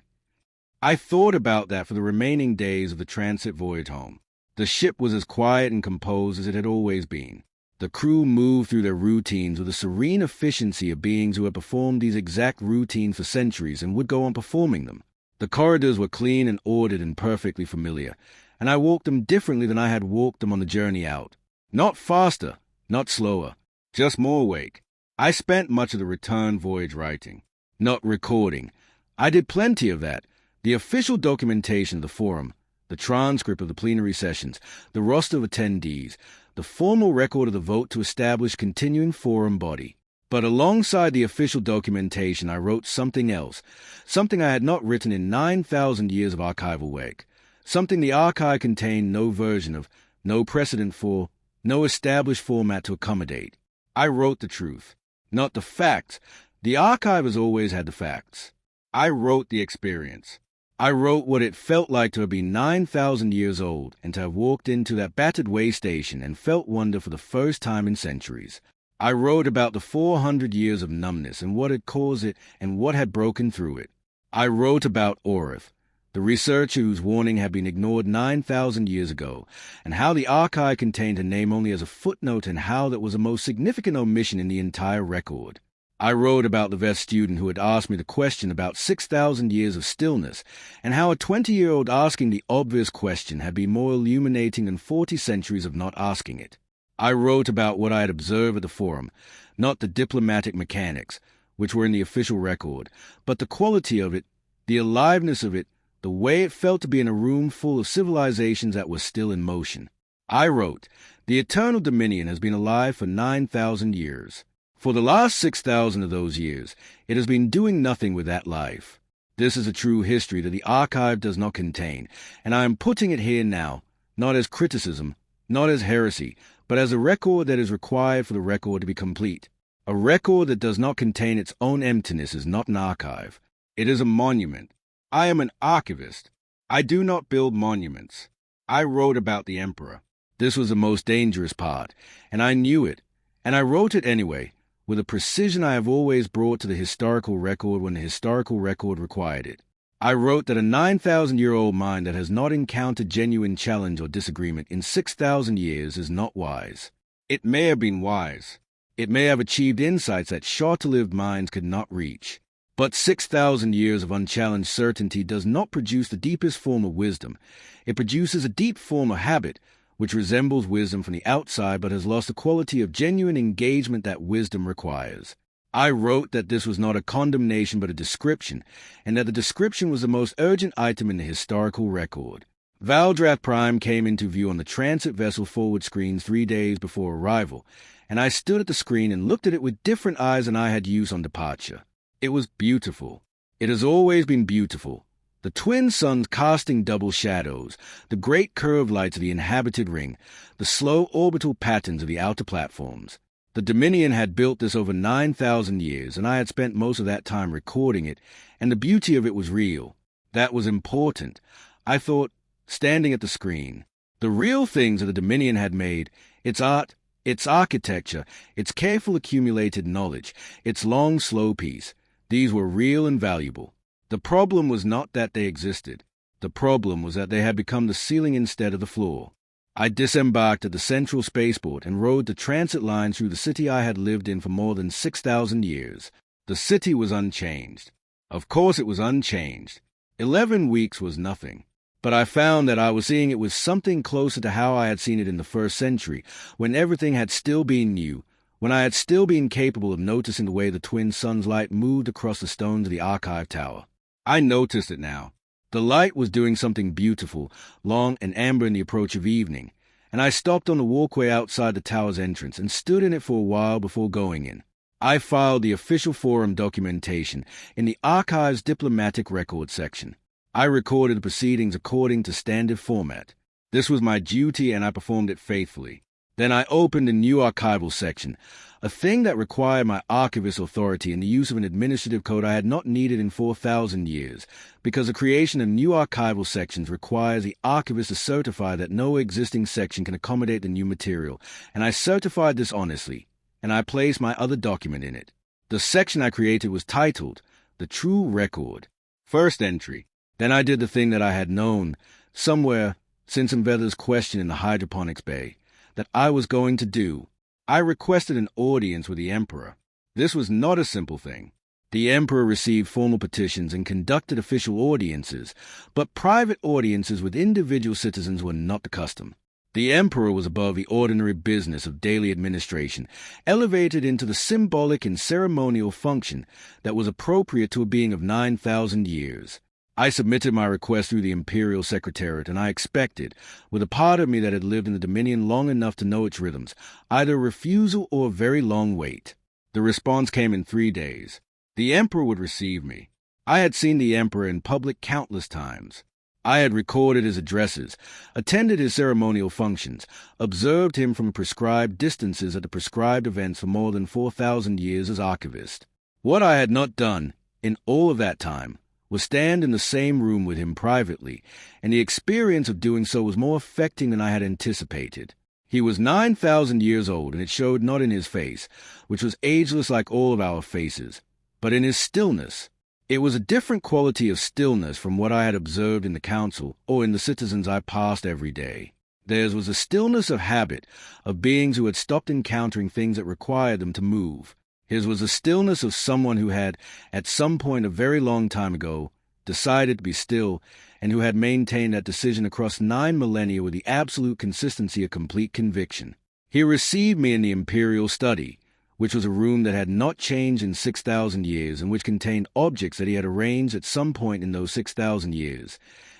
I thought about that for the remaining days of the transit voyage home. The ship was as quiet and composed as it had always been. The crew moved through their routines with the serene efficiency of beings who had performed these exact routines for centuries and would go on performing them. The corridors were clean and ordered and perfectly familiar, and I walked them differently than I had walked them on the journey out. Not faster, not slower, just more awake. I spent much of the return voyage writing, not recording. I did plenty of that. The official documentation of the forum, the transcript of the plenary sessions, the roster of attendees, the formal record of the vote to establish continuing forum body. But alongside the official documentation, I wrote something else, something I had not written in 9,000 years of archival work, something the archive contained no version of, no precedent for, no established format to accommodate. I wrote the truth, not the facts. The archive has always had the facts. I wrote the experience. I wrote what it felt like to have been 9,000 years old and to have walked into that battered way station and felt wonder for the first time in centuries. I wrote about the 400 years of numbness and what had caused it and what had broken through it. I wrote about Orith, the researcher whose warning had been ignored 9,000 years ago, and how the archive contained her name only as a footnote and how that was the most significant omission in the entire record. I wrote about the vet student who had asked me the question about 6,000 years of stillness, and how a 20-year-old asking the obvious question had been more illuminating than 40 centuries of not asking it. I wrote about what I had observed at the forum, not the diplomatic mechanics, which were in the official record, but the quality of it, the aliveness of it, the way it felt to be in a room full of civilizations that were still in motion. I wrote, the Eternal Dominion has been alive for 9,000 years. For the last 6,000 of those years, it has been doing nothing with that life. This is a true history that the archive does not contain, and I am putting it here now, not as criticism, not as heresy, but as a record that is required for the record to be complete. A record that does not contain its own emptiness is not an archive. It is a monument. I am an archivist. I do not build monuments. I wrote about the emperor. This was the most dangerous part, and I knew it, and I wrote it anyway, with a precision I have always brought to the historical record when the historical record required it. I wrote that a 9,000-year-old mind that has not encountered genuine challenge or disagreement in 6,000 years is not wise. It may have been wise. It may have achieved insights that short-lived minds could not reach. But 6,000 years of unchallenged certainty does not produce the deepest form of wisdom. It produces a deep form of habit, which resembles wisdom from the outside but has lost the quality of genuine engagement that wisdom requires. I wrote that this was not a condemnation but a description, and that the description was the most urgent item in the historical record. Valdrath Prime came into view on the transit vessel forward screens 3 days before arrival, and I stood at the screen and looked at it with different eyes than I had used on departure. It was beautiful. It has always been beautiful. The twin suns casting double shadows, the great curved lights of the inhabited ring, the slow orbital patterns of the outer platforms. The Dominion had built this over 9,000 years, and I had spent most of that time recording it, and the beauty of it was real. That was important. I thought, standing at the screen, the real things that the Dominion had made, its art, its architecture, its careful accumulated knowledge, its long, slow peace, these were real and valuable. The problem was not that they existed. The problem was that they had become the ceiling instead of the floor. I disembarked at the central spaceport and rode the transit line through the city I had lived in for more than 6,000 years. The city was unchanged. Of course it was unchanged. 11 weeks was nothing. But I found that I was seeing it with something closer to how I had seen it in the first century, when everything had still been new, when I had still been capable of noticing the way the twin suns' light moved across the stones of the archive tower. I noticed it now. The light was doing something beautiful, long and amber in the approach of evening, and I stopped on the walkway outside the tower's entrance and stood in it for a while before going in. I filed the official forum documentation in the archive's diplomatic record section. I recorded the proceedings according to standard format. This was my duty, and I performed it faithfully. Then I opened a new archival section, a thing that required my archivist authority and the use of an administrative code I had not needed in 4,000 years, because the creation of new archival sections requires the archivist to certify that no existing section can accommodate the new material, and I certified this honestly, and I placed my other document in it. The section I created was titled, The True Record. First entry. Then I did the thing that I had known, somewhere, since Mvetha's question in the hydroponics bay, that I was going to do. I requested an audience with the Emperor. This was not a simple thing. The Emperor received formal petitions and conducted official audiences, but private audiences with individual citizens were not the custom. The Emperor was above the ordinary business of daily administration, elevated into the symbolic and ceremonial function that was appropriate to a being of 9,000 years. I submitted my request through the Imperial Secretariat, and I expected, with a part of me that had lived in the Dominion long enough to know its rhythms, either a refusal or a very long wait. The response came in 3 days. The Emperor would receive me. I had seen the Emperor in public countless times. I had recorded his addresses, attended his ceremonial functions, observed him from prescribed distances at the prescribed events for more than 4,000 years as archivist. What I had not done, in all of that time, was stand in the same room with him privately, and the experience of doing so was more affecting than I had anticipated. He was 9,000 years old, and it showed not in his face, which was ageless like all of our faces, but in his stillness. It was a different quality of stillness from what I had observed in the council or in the citizens I passed every day. Theirs was a stillness of habit, of beings who had stopped encountering things that required them to move. His was the stillness of someone who had, at some point a very long time ago, decided to be still, and who had maintained that decision across 9 millennia with the absolute consistency of complete conviction. He received me in the Imperial Study, which was a room that had not changed in 6,000 years, and which contained objects that he had arranged at some point in those 6,000 years,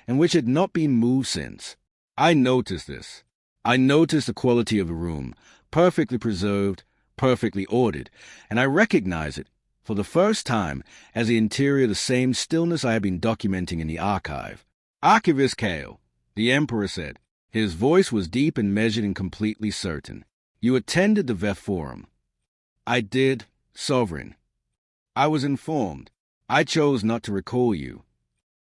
and which had not been moved since. I noticed this. I noticed the quality of the room, perfectly preserved, perfectly ordered, and I recognized it, for the first time, as the interior of the same stillness I had been documenting in the archive. "Archivist Kael," the Emperor said. His voice was deep and measured and completely certain. "You attended the Veth Forum." "I did, Sovereign." "I was informed. I chose not to recall you."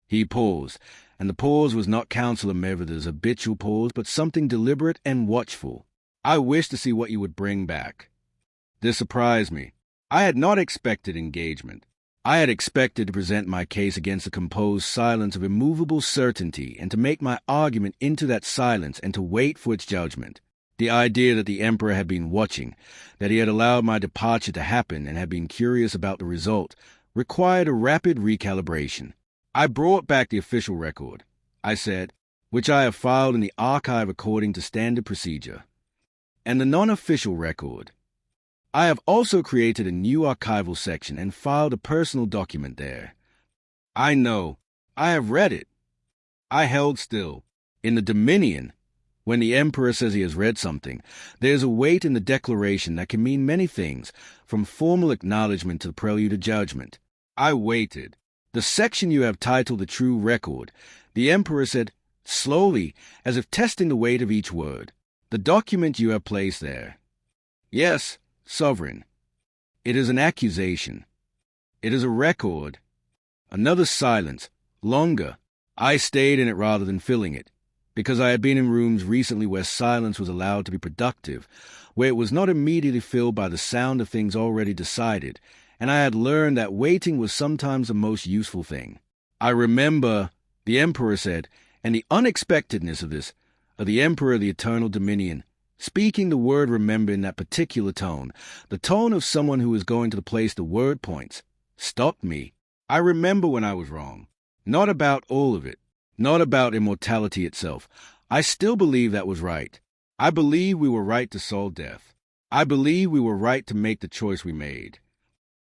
He paused, and the pause was not Councillor Mvetha's habitual pause, but something deliberate and watchful. "I wished to see what you would bring back." This surprised me. I had not expected engagement. I had expected to present my case against the composed silence of immovable certainty and to make my argument into that silence and to wait for its judgment. The idea that the Emperor had been watching, that he had allowed my departure to happen and had been curious about the result, required a rapid recalibration. "I brought back the official record," I said, "which I have filed in the archive according to standard procedure. And the non-official record. I have also created a new archival section and filed a personal document there." "I know. I have read it." I held still. In the Dominion, when the Emperor says he has read something, there is a weight in the declaration that can mean many things, from formal acknowledgement to the prelude of judgment. I waited. "The section you have titled The True Record," the Emperor said, slowly, as if testing the weight of each word. "The document you have placed there." "Yes, Sovereign. It is an accusation. It is a record." Another silence, longer. I stayed in it rather than filling it, because I had been in rooms recently where silence was allowed to be productive, where it was not immediately filled by the sound of things already decided, and I had learned that waiting was sometimes the most useful thing. "I remember," the Emperor said, and the unexpectedness of this, of the Emperor of the Eternal Dominion, speaking the word remember in that particular tone, the tone of someone who is going to the place the word points, stopped me. I remember when I was wrong. Not about all of it. Not about immortality itself. I still believe that was right. I believe we were right to solve death. I believe we were right to make the choice we made.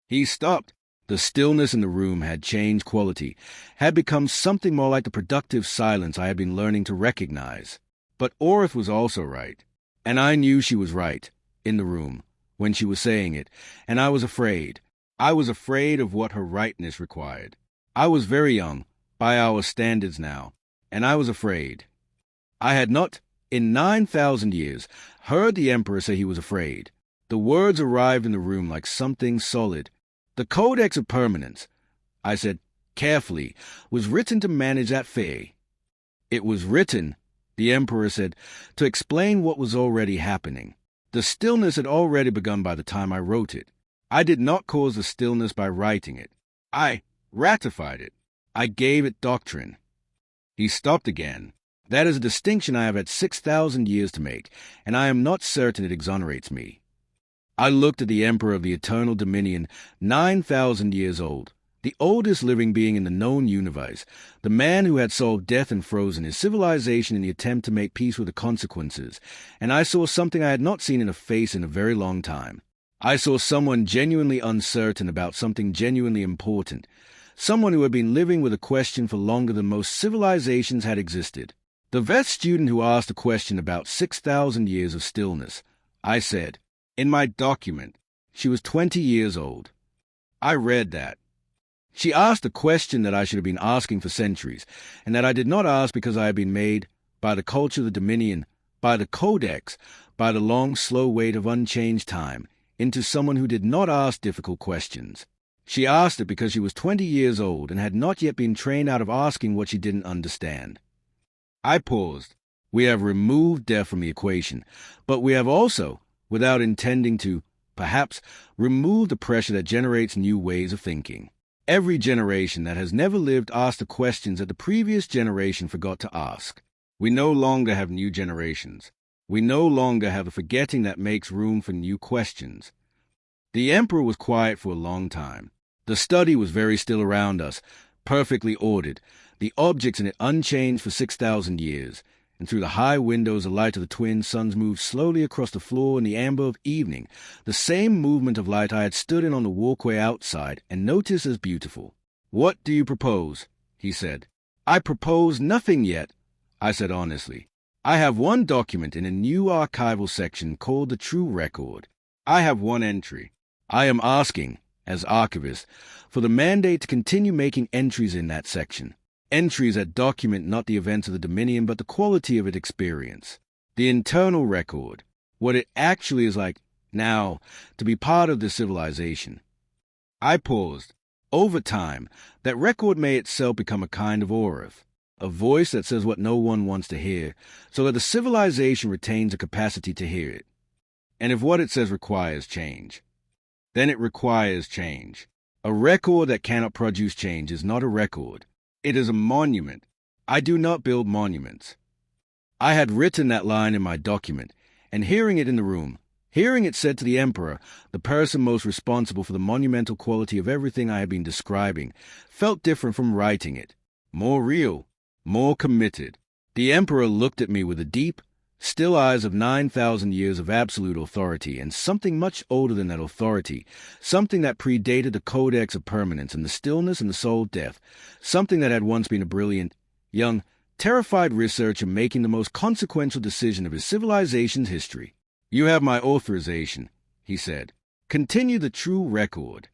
He stopped. The stillness in the room had changed quality, had become something more like the productive silence I had been learning to recognize. But Orith was also right. And I knew she was right, in the room, when she was saying it, and I was afraid. I was afraid of what her rightness required. I was very young, by our standards now, and I was afraid. I had not, in 9,000 years, heard the Emperor say he was afraid. The words arrived in the room like something solid. The Codex of Permanence, I said carefully, was written to manage that fate. It was written, the Emperor said, to explain what was already happening. The stillness had already begun by the time I wrote it. I did not cause the stillness by writing it. I ratified it. I gave it doctrine. He stopped again. That is a distinction I have had 6,000 years to make, and I am not certain it exonerates me. I looked at the Emperor of the Eternal Dominion, 9,000 years old, the oldest living being in the known universe, the man who had solved death and frozen his civilization in the attempt to make peace with the consequences, and I saw something I had not seen in a face in a very long time. I saw someone genuinely uncertain about something genuinely important, someone who had been living with a question for longer than most civilizations had existed. The vet student who asked a question about 6,000 years of stillness, I said, in my document, she was 20 years old. I read that. She asked a question that I should have been asking for centuries, and that I did not ask because I had been made, by the culture of the Dominion, by the Codex, by the long, slow wait of unchanged time, into someone who did not ask difficult questions. She asked it because she was 20 years old and had not yet been trained out of asking what she didn't understand. I paused. We have removed death from the equation, but we have also, without intending to, perhaps, remove the pressure that generates new ways of thinking. Every generation that has never lived asks the questions that the previous generation forgot to ask. We no longer have new generations. We no longer have the forgetting that makes room for new questions. The Emperor was quiet for a long time. The study was very still around us, perfectly ordered, the objects in it unchanged for 6,000 years, and through the high windows the light of the twin suns moved slowly across the floor in the amber of evening, the same movement of light I had stood in on the walkway outside and noticed as beautiful. "What do you propose?" he said. "I propose nothing yet," I said honestly. "I have one document in a new archival section called the True Record. I have one entry. I am asking, as archivist, for the mandate to continue making entries in that section. Entries that document not the events of the Dominion, but the quality of its experience. The internal record, what it actually is like now to be part of this civilization." I paused. Over time, that record may itself become a kind of Orith, a voice that says what no one wants to hear, so that the civilization retains a capacity to hear it. And if what it says requires change, then it requires change. A record that cannot produce change is not a record. It is a monument. I do not build monuments. I had written that line in my document, and hearing it in the room, hearing it said to the Emperor, the person most responsible for the monumental quality of everything I had been describing, felt different from writing it. More real, more committed. The Emperor looked at me with the deep, still eyes of 9,000 years of absolute authority, and something much older than that authority, something that predated the Codex of Permanence and the stillness and the soul of death, something that had once been a brilliant, young, terrified researcher making the most consequential decision of his civilization's history. "You have my authorization," he said. "Continue the true record."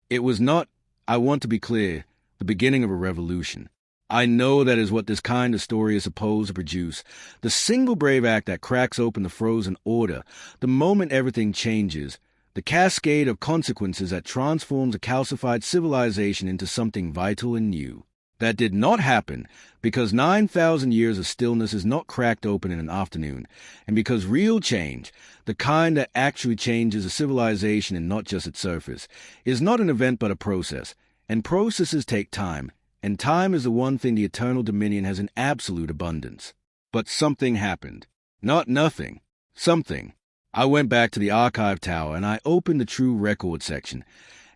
It was not, I want to be clear, the beginning of a revolution. I know that is what this kind of story is supposed to produce, the single brave act that cracks open the frozen order, the moment everything changes, the cascade of consequences that transforms a calcified civilization into something vital and new. That did not happen because 9,000 years of stillness is not cracked open in an afternoon, and because real change, the kind that actually changes a civilization and not just its surface, is not an event but a process, and processes take time. And time is the one thing the Eternal Dominion has in absolute abundance. But something happened. Not nothing. Something. I went back to the archive tower and I opened the true record section,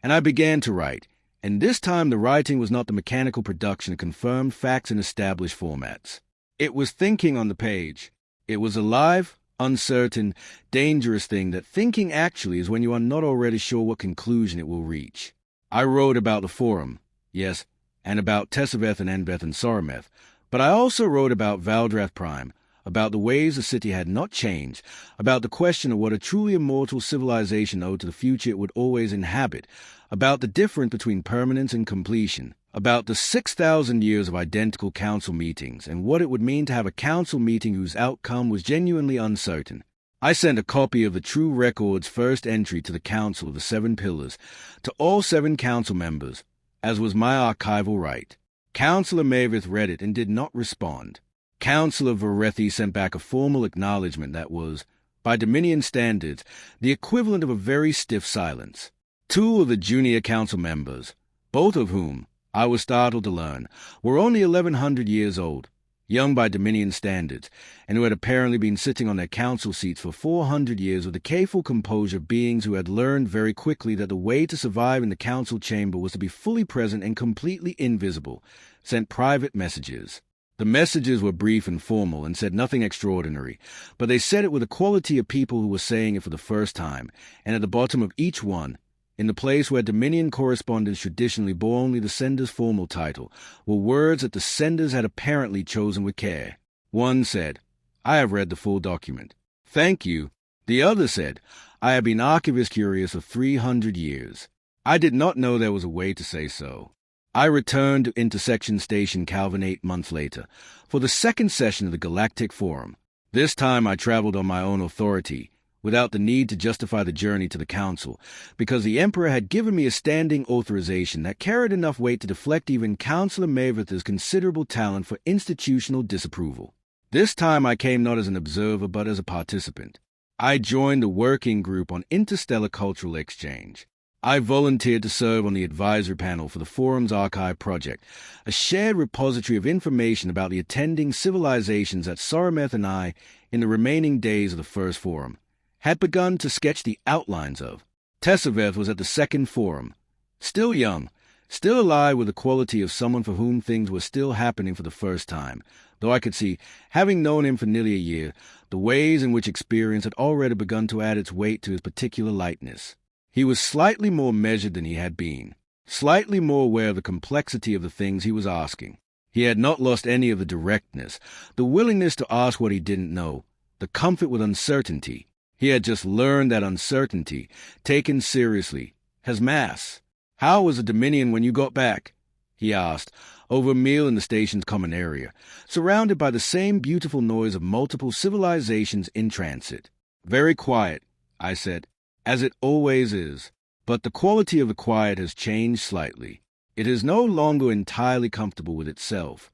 and I began to write. And this time the writing was not the mechanical production of confirmed facts in established formats. It was thinking on the page. It was a live, uncertain, dangerous thing that thinking actually is when you are not already sure what conclusion it will reach. I wrote about the Forum, yes, and about Tessaveth and Enveth and Sorameth, but I also wrote about Valdrath Prime, about the ways the city had not changed, about the question of what a truly immortal civilization owed to the future it would always inhabit, about the difference between permanence and completion, about the 6,000 years of identical council meetings and what it would mean to have a council meeting whose outcome was genuinely uncertain. I sent a copy of the True Record's first entry to the Council of the Seven Pillars to all 7 council members, as was my archival right. Councillor Maveth read it and did not respond. Councillor Varethi sent back a formal acknowledgement that was, by Dominion standards, the equivalent of a very stiff silence. 2 of the junior council members, both of whom, I was startled to learn, were only 1,100 years old, young by Dominion standards, and who had apparently been sitting on their council seats for 400 years with the careful composure of beings who had learned very quickly that the way to survive in the council chamber was to be fully present and completely invisible, sent private messages. The messages were brief and formal and said nothing extraordinary, but they said it with the quality of people who were saying it for the first time, and at the bottom of each one, in the place where Dominion correspondence traditionally bore only the sender's formal title, were words that the senders had apparently chosen with care. One said, "I have read the full document. Thank you." The other said, "I have been Archivist curious for 300 years. I did not know there was a way to say so." I returned to Intersection Station Calvin 8 months later for the second session of the Galactic Forum. This time I traveled on my own authority, without the need to justify the journey to the council, because the Emperor had given me a standing authorization that carried enough weight to deflect even Councillor Maveth's considerable talent for institutional disapproval. This time I came not as an observer but as a participant. I joined the working group on interstellar cultural exchange. I volunteered to serve on the advisory panel for the Forum's archive project, a shared repository of information about the attending civilizations that Sorameth and I, in the remaining days of the First Forum, had begun to sketch the outlines of. Tessaveth was at the Second Forum, still young, still alive with the quality of someone for whom things were still happening for the first time, though I could see, having known him for nearly a year, the ways in which experience had already begun to add its weight to his particular lightness. He was slightly more measured than he had been, slightly more aware of the complexity of the things he was asking. He had not lost any of the directness, the willingness to ask what he didn't know, the comfort with uncertainty. He had just learned that uncertainty, taken seriously, has mass. "How was the Dominion when you got back?" he asked, over a meal in the station's common area, surrounded by the same beautiful noise of multiple civilizations in transit. "Very quiet," I said, "as it always is. But the quality of the quiet has changed slightly. It is no longer entirely comfortable with itself."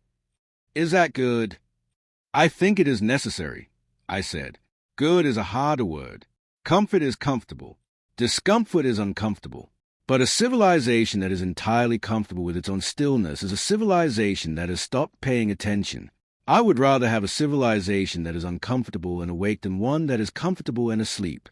"Is that good?" "I think it is necessary," I said. "Good is a harder word. Comfort is comfortable. Discomfort is uncomfortable. But a civilization that is entirely comfortable with its own stillness is a civilization that has stopped paying attention. I would rather have a civilization that is uncomfortable and awake than one that is comfortable and asleep."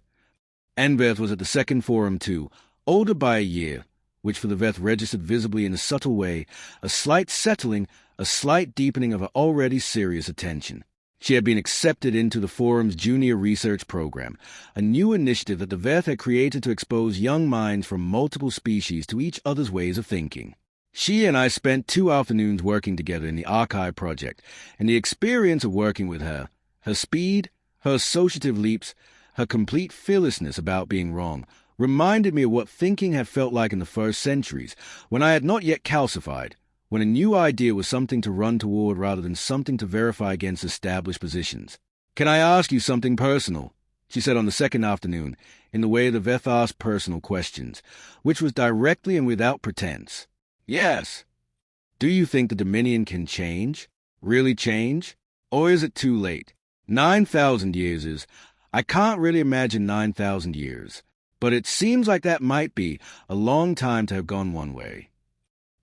Enveth was at the Second Forum too, older by a year, which for the Veth registered visibly in a subtle way, a slight settling, a slight deepening of her already serious attention. She had been accepted into the Forum's junior research program, a new initiative that the Veth had created to expose young minds from multiple species to each other's ways of thinking. She and I spent 2 afternoons working together in the archive project, and the experience of working with her, her speed, her associative leaps, her complete fearlessness about being wrong, reminded me of what thinking had felt like in the first centuries, when I had not yet calcified, when a new idea was something to run toward rather than something to verify against established positions. "Can I ask you something personal?" she said on the second afternoon, in the way the Veth asked personal questions, which was directly and without pretense. "Yes." "Do you think the Dominion can change? Really change? Or is it too late? 9,000 years is... I can't really imagine 9,000 years, but it seems like that might be a long time to have gone one way."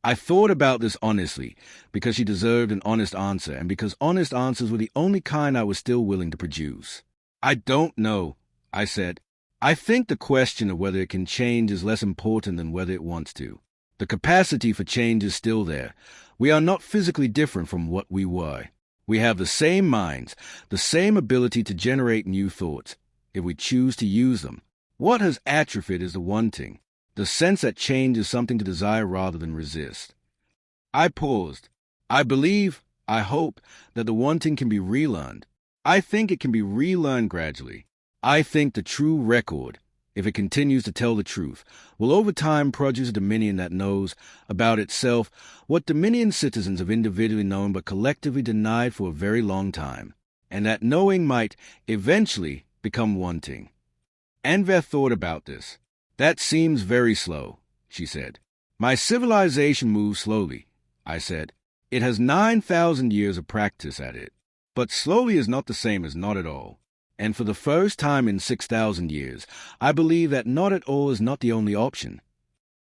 I thought about this honestly, because she deserved an honest answer, and because honest answers were the only kind I was still willing to produce. I don't know, I said. I think the question of whether it can change is less important than whether it wants to. The capacity for change is still there. We are not physically different from what we were. We have the same minds, the same ability to generate new thoughts, if we choose to use them. What has atrophied is the wanting, the sense that change is something to desire rather than resist. I paused. I believe, I hope, that the wanting can be relearned. I think it can be relearned gradually. I think the true record, if it continues to tell the truth, will over time produce a dominion that knows about itself what dominion citizens have individually known but collectively denied for a very long time, and that knowing might eventually become wanting. Anver thought about this. That seems very slow, she said. My civilization moves slowly, I said. It has 9,000 years of practice at it. But slowly is not the same as not at all. And for the first time in 6,000 years, I believe that not at all is not the only option.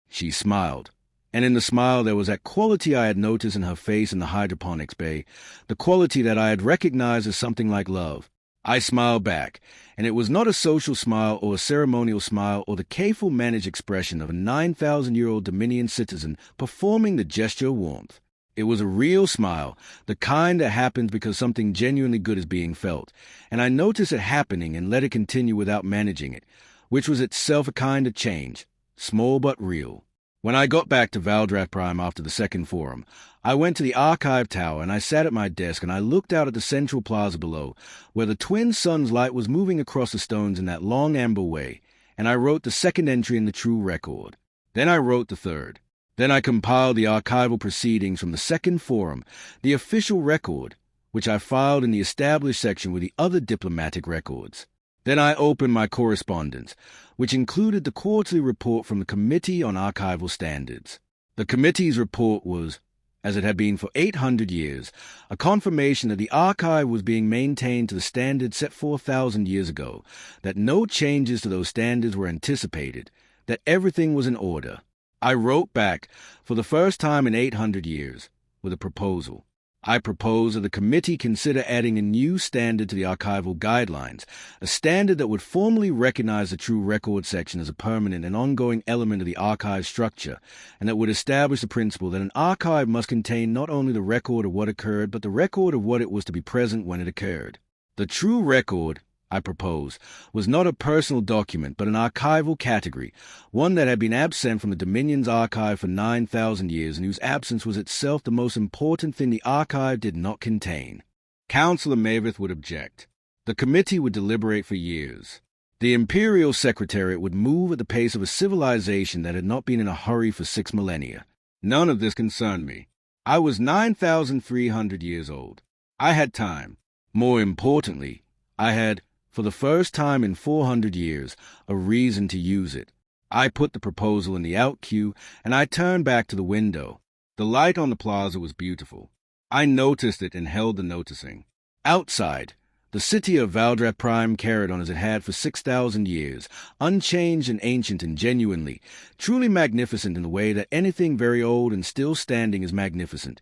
She smiled, and in the smile there was that quality I had noticed in her face in the hydroponics bay, the quality that I had recognized as something like love. I smiled back, and it was not a social smile or a ceremonial smile or the careful managed expression of a 9,000-year-old Dominion citizen performing the gesture of warmth. It was a real smile, the kind that happens because something genuinely good is being felt, and I noticed it happening and let it continue without managing it, which was itself a kind of change, small but real. When I got back to Valdrath Prime after the second forum, I went to the archive tower and I sat at my desk and I looked out at the central plaza below, where the twin sun's light was moving across the stones in that long amber way, and I wrote the second entry in the true record. Then I wrote the third. Then I compiled the archival proceedings from the second forum, the official record, which I filed in the established section with the other diplomatic records. Then I opened my correspondence, which included the quarterly report from the Committee on Archival Standards. The committee's report was, as it had been for 800 years, a confirmation that the archive was being maintained to the standards set 4,000 years ago, that no changes to those standards were anticipated, that everything was in order. I wrote back, for the first time in 800 years, with a proposal. I propose that the committee consider adding a new standard to the archival guidelines, a standard that would formally recognize the true record section as a permanent and ongoing element of the archive structure, and that would establish the principle that an archive must contain not only the record of what occurred, but the record of what it was to be present when it occurred. The true record, I propose, was not a personal document, but an archival category, one that had been absent from the Dominion's archive for 9,000 years, and whose absence was itself the most important thing the archive did not contain. Councillor Maveth would object. The committee would deliberate for years. The Imperial Secretariat would move at the pace of a civilization that had not been in a hurry for 6 millennia. None of this concerned me. I was 9,300 years old. I had time. More importantly, I had, for the first time in 400 years, a reason to use it. I put the proposal in the out queue, and I turned back to the window. The light on the plaza was beautiful. I noticed it and held the noticing. Outside, the city of Valdrath Prime carried on as it had for 6,000 years, unchanged and ancient and genuinely, truly magnificent in the way that anything very old and still standing is magnificent.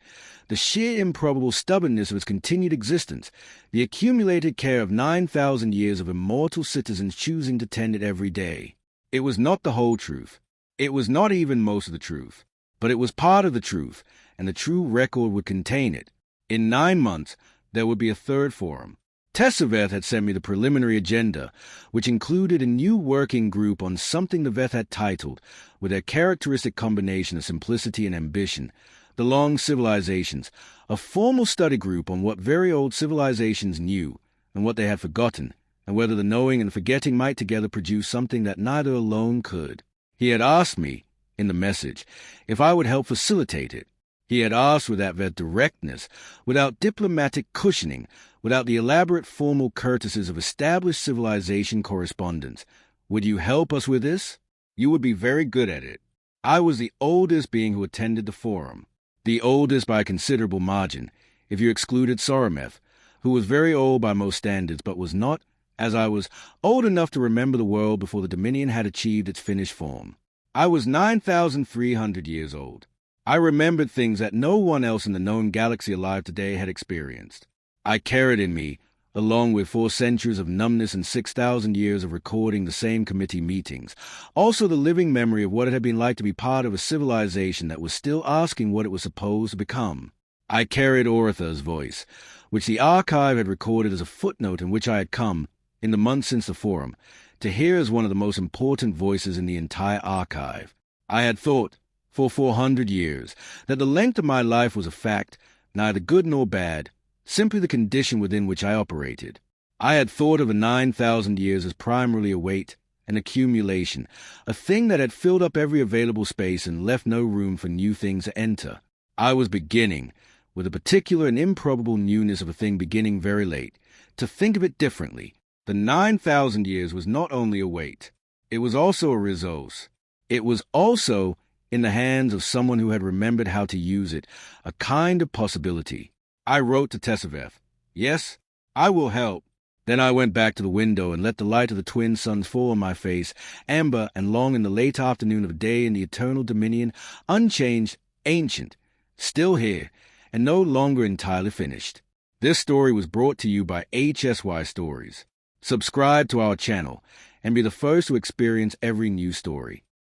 The sheer improbable stubbornness of its continued existence, the accumulated care of 9,000 years of immortal citizens choosing to tend it every day. It was not the whole truth. It was not even most of the truth. But it was part of the truth, and the true record would contain it. In 9 months, there would be a third forum. Tessaveth had sent me the preliminary agenda, which included a new working group on something the Veth had titled, with their characteristic combination of simplicity and ambition, the long civilizations, a formal study group on what very old civilizations knew, and what they had forgotten, and whether the knowing and forgetting might together produce something that neither alone could. He had asked me, in the message, if I would help facilitate it. He had asked with that directness, without diplomatic cushioning, without the elaborate formal courtesies of established civilization correspondence. Would you help us with this? You would be very good at it. I was the oldest being who attended the forum. The oldest by a considerable margin, if you excluded Sorameth, who was very old by most standards, but was not, as I was, old enough to remember the world before the Dominion had achieved its finished form. I was 9,300 years old. I remembered things that no one else in the known galaxy alive today had experienced. I carried in me, along with 4 centuries of numbness and 6,000 years of recording the same committee meetings, also the living memory of what it had been like to be part of a civilization that was still asking what it was supposed to become. I carried Oratha's voice, which the archive had recorded as a footnote in which I had come, in the months since the forum, to hear as one of the most important voices in the entire archive. I had thought, for 400 years, that the length of my life was a fact, neither good nor bad, simply the condition within which I operated. I had thought of the 9,000 years as primarily a weight, an accumulation, a thing that had filled up every available space and left no room for new things to enter. I was beginning, with a particular and improbable newness of a thing beginning very late, to think of it differently. The 9,000 years was not only a weight, it was also a resource. It was also, in the hands of someone who had remembered how to use it, a kind of possibility. I wrote to Tessaveth, "Yes, I will help." Then I went back to the window and let the light of the twin suns fall on my face, amber and long in the late afternoon of a day in the eternal dominion, unchanged, ancient, still here, and no longer entirely finished. This story was brought to you by HSY Stories. Subscribe to our channel and be the first to experience every new story.